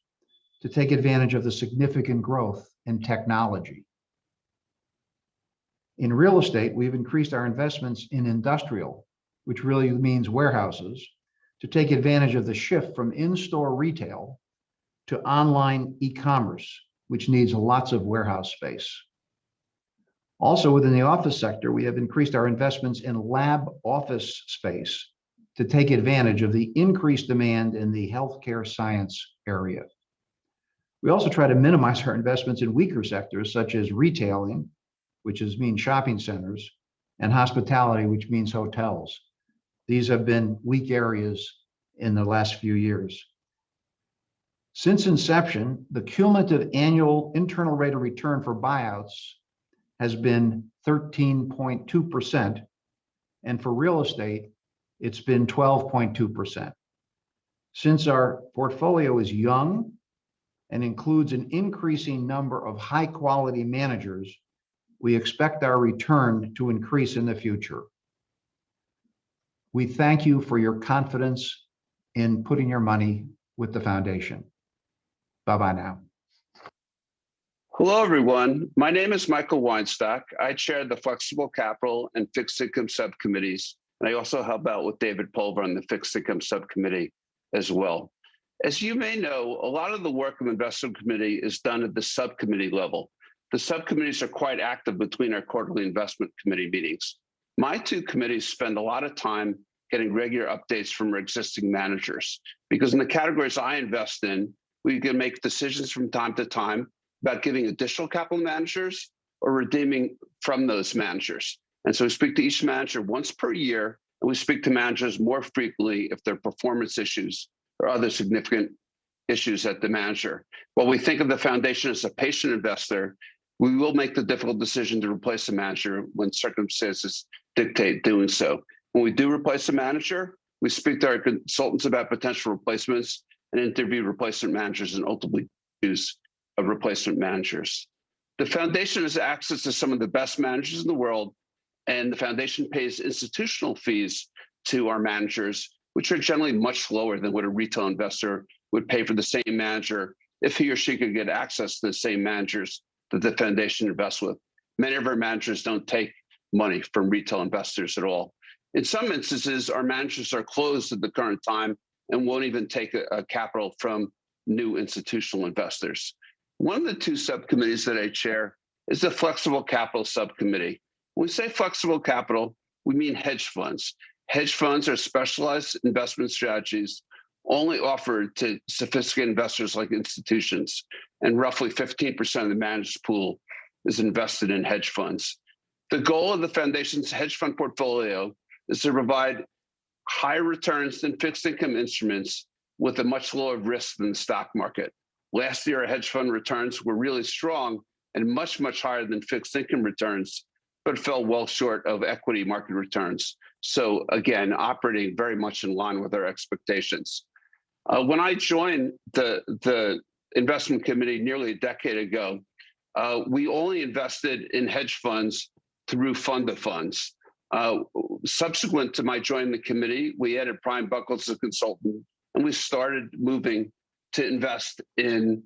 to take advantage of the significant growth in technology. In real estate, we've increased our investments in industrial, which really means warehouses, to take advantage of the shift from in-store retail to online e-commerce, which needs lots of warehouse space. Also, within the office sector, we have increased our investments in lab office space to take advantage of the increased demand in the healthcare science area. We also try to minimize our investments in weaker sectors such as retailing, which means shopping centers, and hospitality, which means hotels. These have been weak areas in the last few years. Since inception, the cumulative annual internal rate of return for buyouts has been 13.2%, and for real estate, it's been 12.2%. Since our portfolio is young and includes an increasing number of high-quality managers, we expect our return to increase in the future. We thank you for your confidence in putting your money with the foundation. Bye-bye now. Hello, everyone. My name is Michael Weinstock. I chair the Flexible Capital and Fixed Income Subcommittees And I also help out with David Pulver on the fixed income subcommittee as well. As you may know, a lot of the work of investment committee is done at the subcommittee level. The subcommittees are quite active between our quarterly investment committee meetings. My two committees spend a lot of time getting regular updates from our existing managers, because in the categories I invest in, we can make decisions from time to time about giving additional capital managers or redeeming from those managers. And so we speak to each manager once per year, and we speak to managers more frequently if there are performance issues or other significant issues at the manager. While we think of the foundation as a patient investor, we will make the difficult decision to replace the manager when circumstances dictate doing so. When we do replace a manager, we speak to our consultants about potential replacements and interview replacement managers and ultimately choose replacement managers. The foundation has access to some of the best managers in the world, and the foundation pays institutional fees to our managers, which are generally much lower than what a retail investor would pay for the same manager if he or she could get access to the same managers that the foundation invests with. Many of our managers don't take money from retail investors at all. In some instances, our managers are closed at the current time and won't even take a capital from new institutional investors. One of the two subcommittees that I chair is the Flexible Capital Subcommittee. When we say flexible capital, we mean hedge funds. Hedge funds are specialized investment strategies only offered to sophisticated investors like institutions, and roughly 15% of the managed pool is invested in hedge funds. The goal of the foundation's hedge fund portfolio is to provide higher returns than fixed income instruments with a much lower risk than the stock market. Last year, our hedge fund returns were really strong and much, much higher than fixed income returns, but fell well short of equity market returns. So again, operating very much in line with our expectations. When I joined the investment committee nearly a decade ago, we only invested in hedge funds through fund of funds. Subsequent to my joining the committee, we added Brian Buckles as a consultant, and we started moving to invest in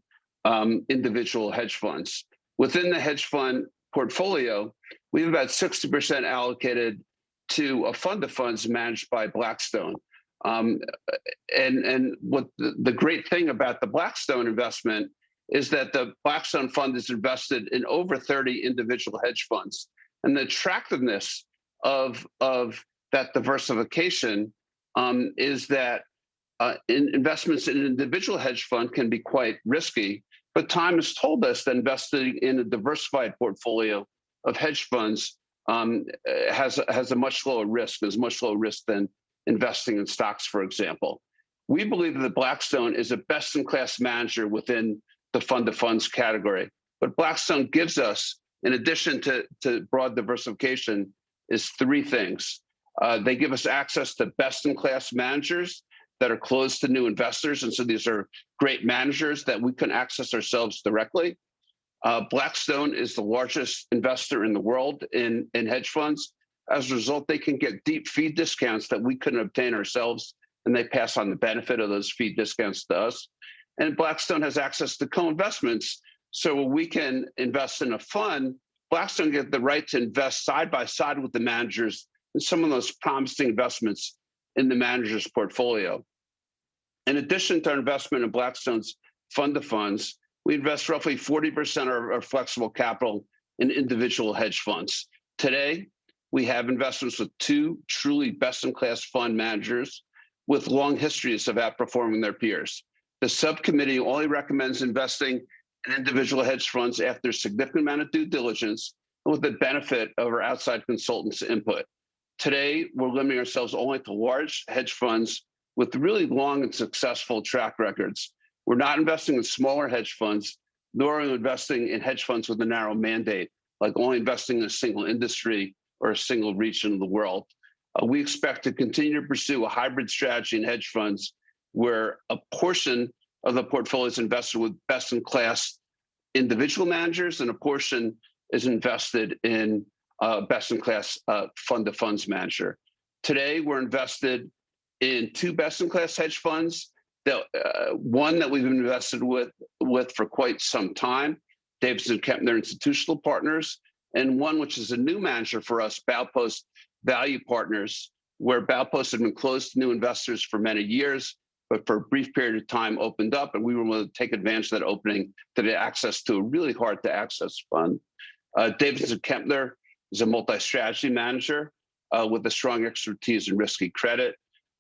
individual hedge funds. Within the hedge fund portfolio, we have about 60% allocated to a fund of funds managed by Blackstone. And what the great thing about the Blackstone investment is that the Blackstone fund is invested in over 30 individual hedge funds. And the attractiveness of that diversification is that investments in an individual hedge fund can be quite risky, but time has told us that investing in a diversified portfolio of hedge funds has a much lower risk. There's much lower risk than investing in stocks, for example. We believe that Blackstone is a best-in-class manager within the fund of funds category. But Blackstone gives us, in addition to broad diversification, is three things. They give us access to best-in-class managers that are close to new investors. And so these are great managers that we can access ourselves directly. Blackstone is the largest investor in the world in hedge funds. As a result, they can get deep fee discounts that we couldn't obtain ourselves, and they pass on the benefit of those fee discounts to us. And Blackstone has access to co-investments. So when we can invest in a fund, Blackstone gets the right to invest side by side with the managers in some of those promising investments in the manager's portfolio. In addition to our investment in Blackstone's fund of funds, we invest roughly 40% of our flexible capital in individual hedge funds. Today, we have investments with two truly best-in-class fund managers with long histories of outperforming their peers. The subcommittee only recommends investing in individual hedge funds after a significant amount of due diligence and with the benefit of our outside consultants' input. Today, we're limiting ourselves only to large hedge funds with really long and successful track records. We're not investing in smaller hedge funds, nor are we investing in hedge funds with a narrow mandate, like only investing in a single industry or a single region of the world. We expect to continue to pursue a hybrid strategy in hedge funds where a portion of the portfolio is invested with best-in-class individual managers and a portion is invested in best-in-class fund-of-funds manager. Today, we're invested in two best-in-class hedge funds. One that we've been invested with for quite some time, Davidson Kempner Institutional Partners, and one which is a new manager for us, Baupost Value Partners, where Baupost had been closed to new investors for many years, but for a brief period of time opened up, and we were willing to take advantage of that opening to get access to a really hard to access fund. Davidson Kempner is a multi-strategy manager with a strong expertise in risky credit.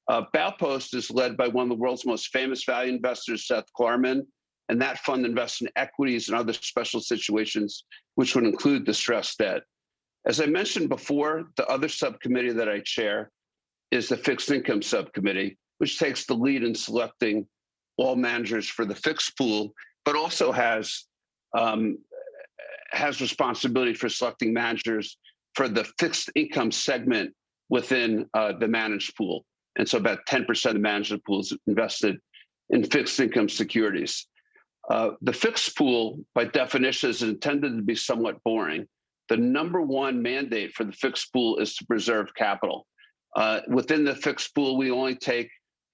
Baupost is led by one of the world's most famous value investors, Seth Klarman, and that fund invests in equities and other special situations, which would include distressed debt. As I mentioned before, the other subcommittee that I chair is the fixed income subcommittee, which takes the lead in selecting all managers for the fixed pool, but also has responsibility for selecting managers for the fixed income segment within the managed pool. And so about 10% of the managed pool is invested in fixed income securities. The fixed pool, by definition, is intended to be somewhat boring. The number one mandate for the fixed pool is to preserve capital. Within the fixed pool, we only take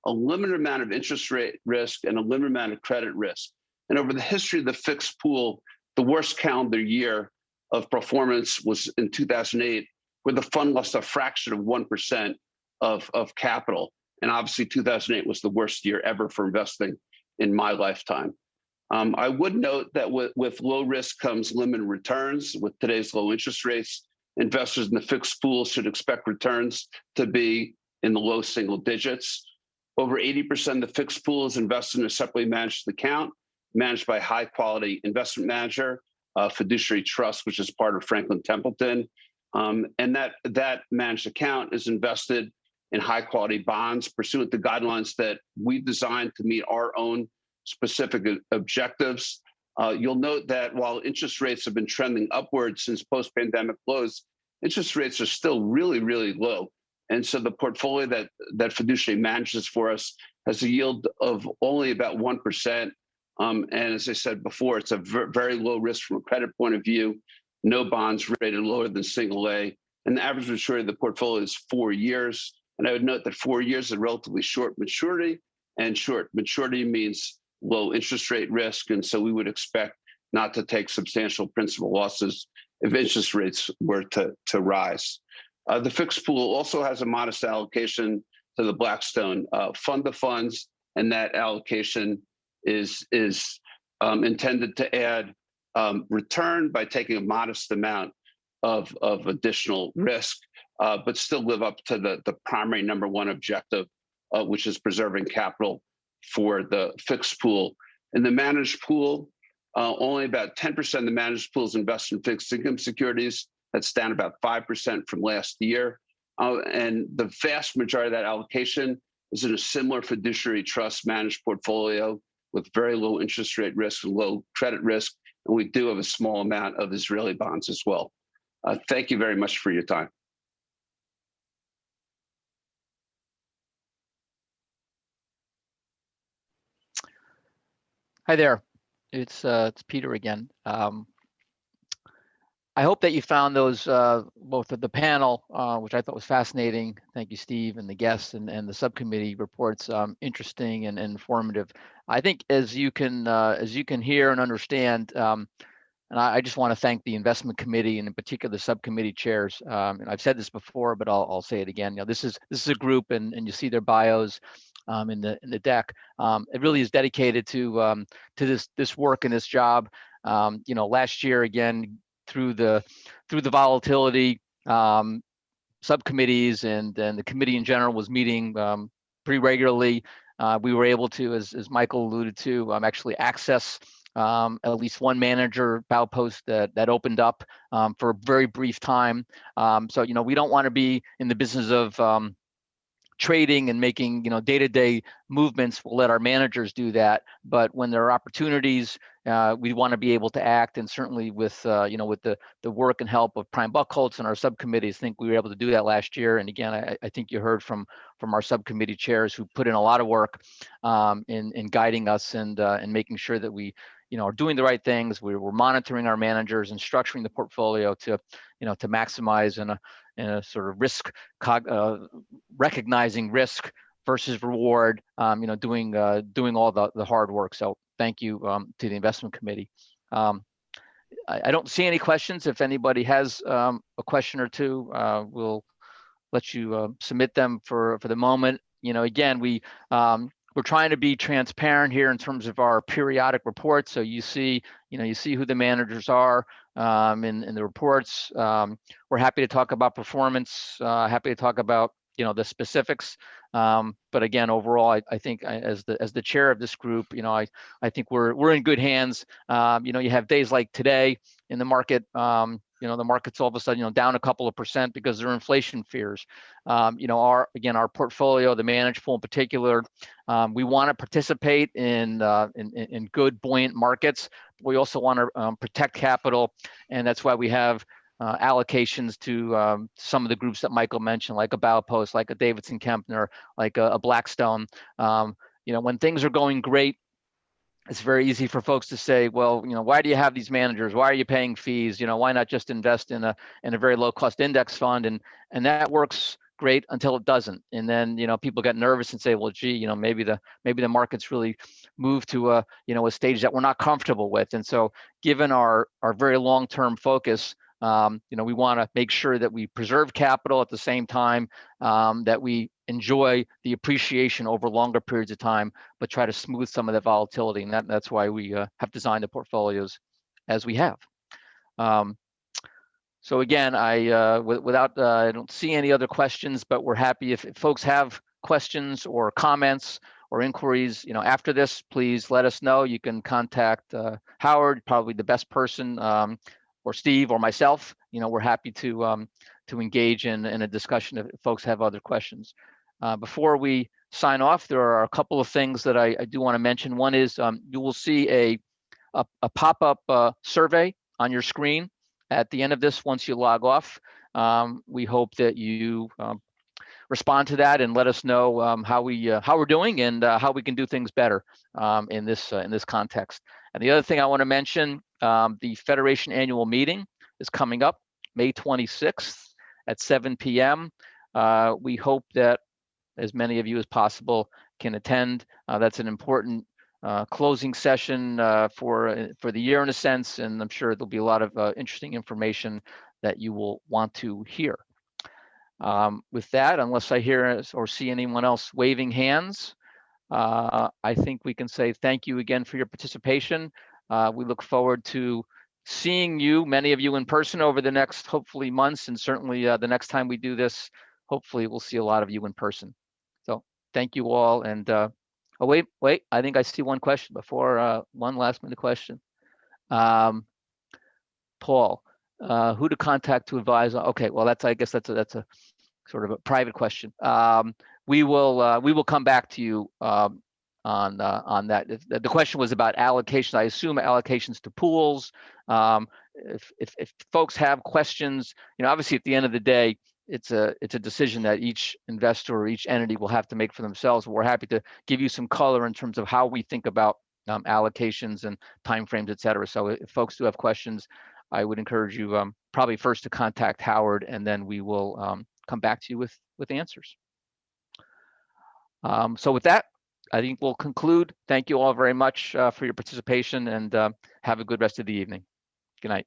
a limited amount of interest rate risk and a limited amount of credit risk. And over the history of the fixed pool, the worst calendar year of performance was in 2008, where the fund lost a fraction of 1% of capital. And obviously 2008 was the worst year ever for investing in my lifetime. I would note that with low risk comes limited returns. With today's low interest rates, investors in the fixed pool should expect returns to be in the low single digits. Over 80% of the fixed pool is invested in a separately managed account, managed by a high quality investment manager, fiduciary trust, which is part of Franklin Templeton. And that managed account is invested in high quality bonds pursuant to guidelines that we designed to meet our own specific objectives. You'll note that while interest rates have been trending upwards since post-pandemic lows, interest rates are still really, really low. And so the portfolio that fiduciary manages for us has a yield of only about 1%. And as I said before, it's a very low risk from a credit point of view, no bonds rated lower than single A. And the average maturity of the portfolio is 4 years. And I would note that 4 years is a relatively short maturity, and short maturity means low interest rate risk. And so we would expect not to take substantial principal losses if interest rates were to rise. The fixed pool also has a modest allocation to the Blackstone fund of funds, and that allocation is intended to add return by taking a modest amount of additional risk, but still live up to the primary number one objective, which is preserving capital for the fixed pool. In the managed pool, only about 10% of the managed pool is invested in fixed income securities. That's down about 5% from last year. And the vast majority of that allocation is in a similar fiduciary trust managed portfolio with very low interest rate risk and low credit risk. And we do have a small amount of Israeli bonds as well. Thank you very much for your time. Hi there, it's Peter again. I hope that you found those, both of the panel, which I thought was fascinating. Thank you, Steve, and the guests and the subcommittee reports, interesting and informative. I think as you can hear and understand, and I just want to thank the investment committee and in particular the subcommittee chairs. And I've said this before, but I'll say it again. You know, this is a group, and you see their bios in the deck. It really is dedicated to this work and this job. You know, last year again, through the volatility, subcommittees and the committee in general was meeting pretty regularly. We were able to, as Michael alluded to, actually access at least one manager, Baupost, that opened up for a very brief time. So, you know, we don't want to be in the business of trading and making, you know, day-to-day movements. We'll let our managers do that. But when there are opportunities, we want to be able to act. And certainly with, you know, with the work and help of Prime Buckholz and our subcommittees, I think we were able to do that last year. And again, I think you heard from our subcommittee chairs who put in a lot of work in guiding us and making sure that we, you know, are doing the right things. We're monitoring our managers and structuring the portfolio to, you know, to maximize in a sort of risk, recognizing risk versus reward, you know, doing all the hard work. So thank you to the investment committee. I don't see any questions. If anybody has a question or two, we'll let you submit them for the moment. You know, again, we're trying to be transparent here in terms of our periodic reports. So you see who the managers are in the reports. We're happy to talk about performance, happy to talk about the specifics. But again, overall, I think as the chair of this group, I think we're in good hands. You have days like today in the market. The market's all of a sudden down a couple of percent because there are inflation fears. Our portfolio, the managed pool in particular, we want to participate in good buoyant markets. We also want to protect capital, and that's why we have allocations to some of the groups that Michael mentioned, like a Baupost, like a Davidson Kempner, like a Blackstone. When things are going great, it's very easy for folks to say, well, why do you have these managers? Why are you paying fees? Why not just invest in a very low cost index fund? And that works great until it doesn't. And then, people get nervous and say, well, gee, maybe the market's really moved to a stage that we're not comfortable with. And so given our very long-term focus, we want to make sure that we preserve capital at the same time, that we enjoy the appreciation over longer periods of time, but try to smooth some of the volatility. And that's why we have designed the portfolios as we have. So again, I don't see any other questions, but we're happy if folks have questions or comments or inquiries, after this, please let us know. You can contact Howard, probably the best person, or Steve or myself. We're happy to engage in a discussion if folks have other questions. Before we sign off, there are a couple of things that I do want to mention. One is you will see a pop-up survey on your screen at the end of this once you log off. We hope that you respond to that and let us know how we're doing and how we can do things better in this context. And the other thing I want to mention, the Federation annual meeting is coming up May 26th at 7 p.m. We hope that as many of you as possible can attend. That's an important closing session for the year in a sense, and I'm sure there'll be a lot of interesting information that you will want to hear. With that, unless I hear or see anyone else waving hands, I think we can say thank you again for your participation. We look forward to seeing you, many of you in person over the next, hopefully, months, and certainly the next time we do this, hopefully we'll see a lot of you in person. So thank you all. And oh, wait, I think I see one question before, one last minute question. Paul, who to contact to advise on? Okay, well, I guess that's a sort of a private question. We will come back to you on that. The question was about allocation. I assume allocations to pools. If folks have questions, obviously at the end of the day, it's a decision that each investor or each entity will have to make for themselves. We're happy to give you some color in terms of how we think about allocations and timeframes, et cetera. So if folks do have questions, I would encourage you probably first to contact Howard, and then we will come back to you with answers. So with that, I think we'll conclude. Thank you all very much for your participation, and have a good rest of the evening. Good night.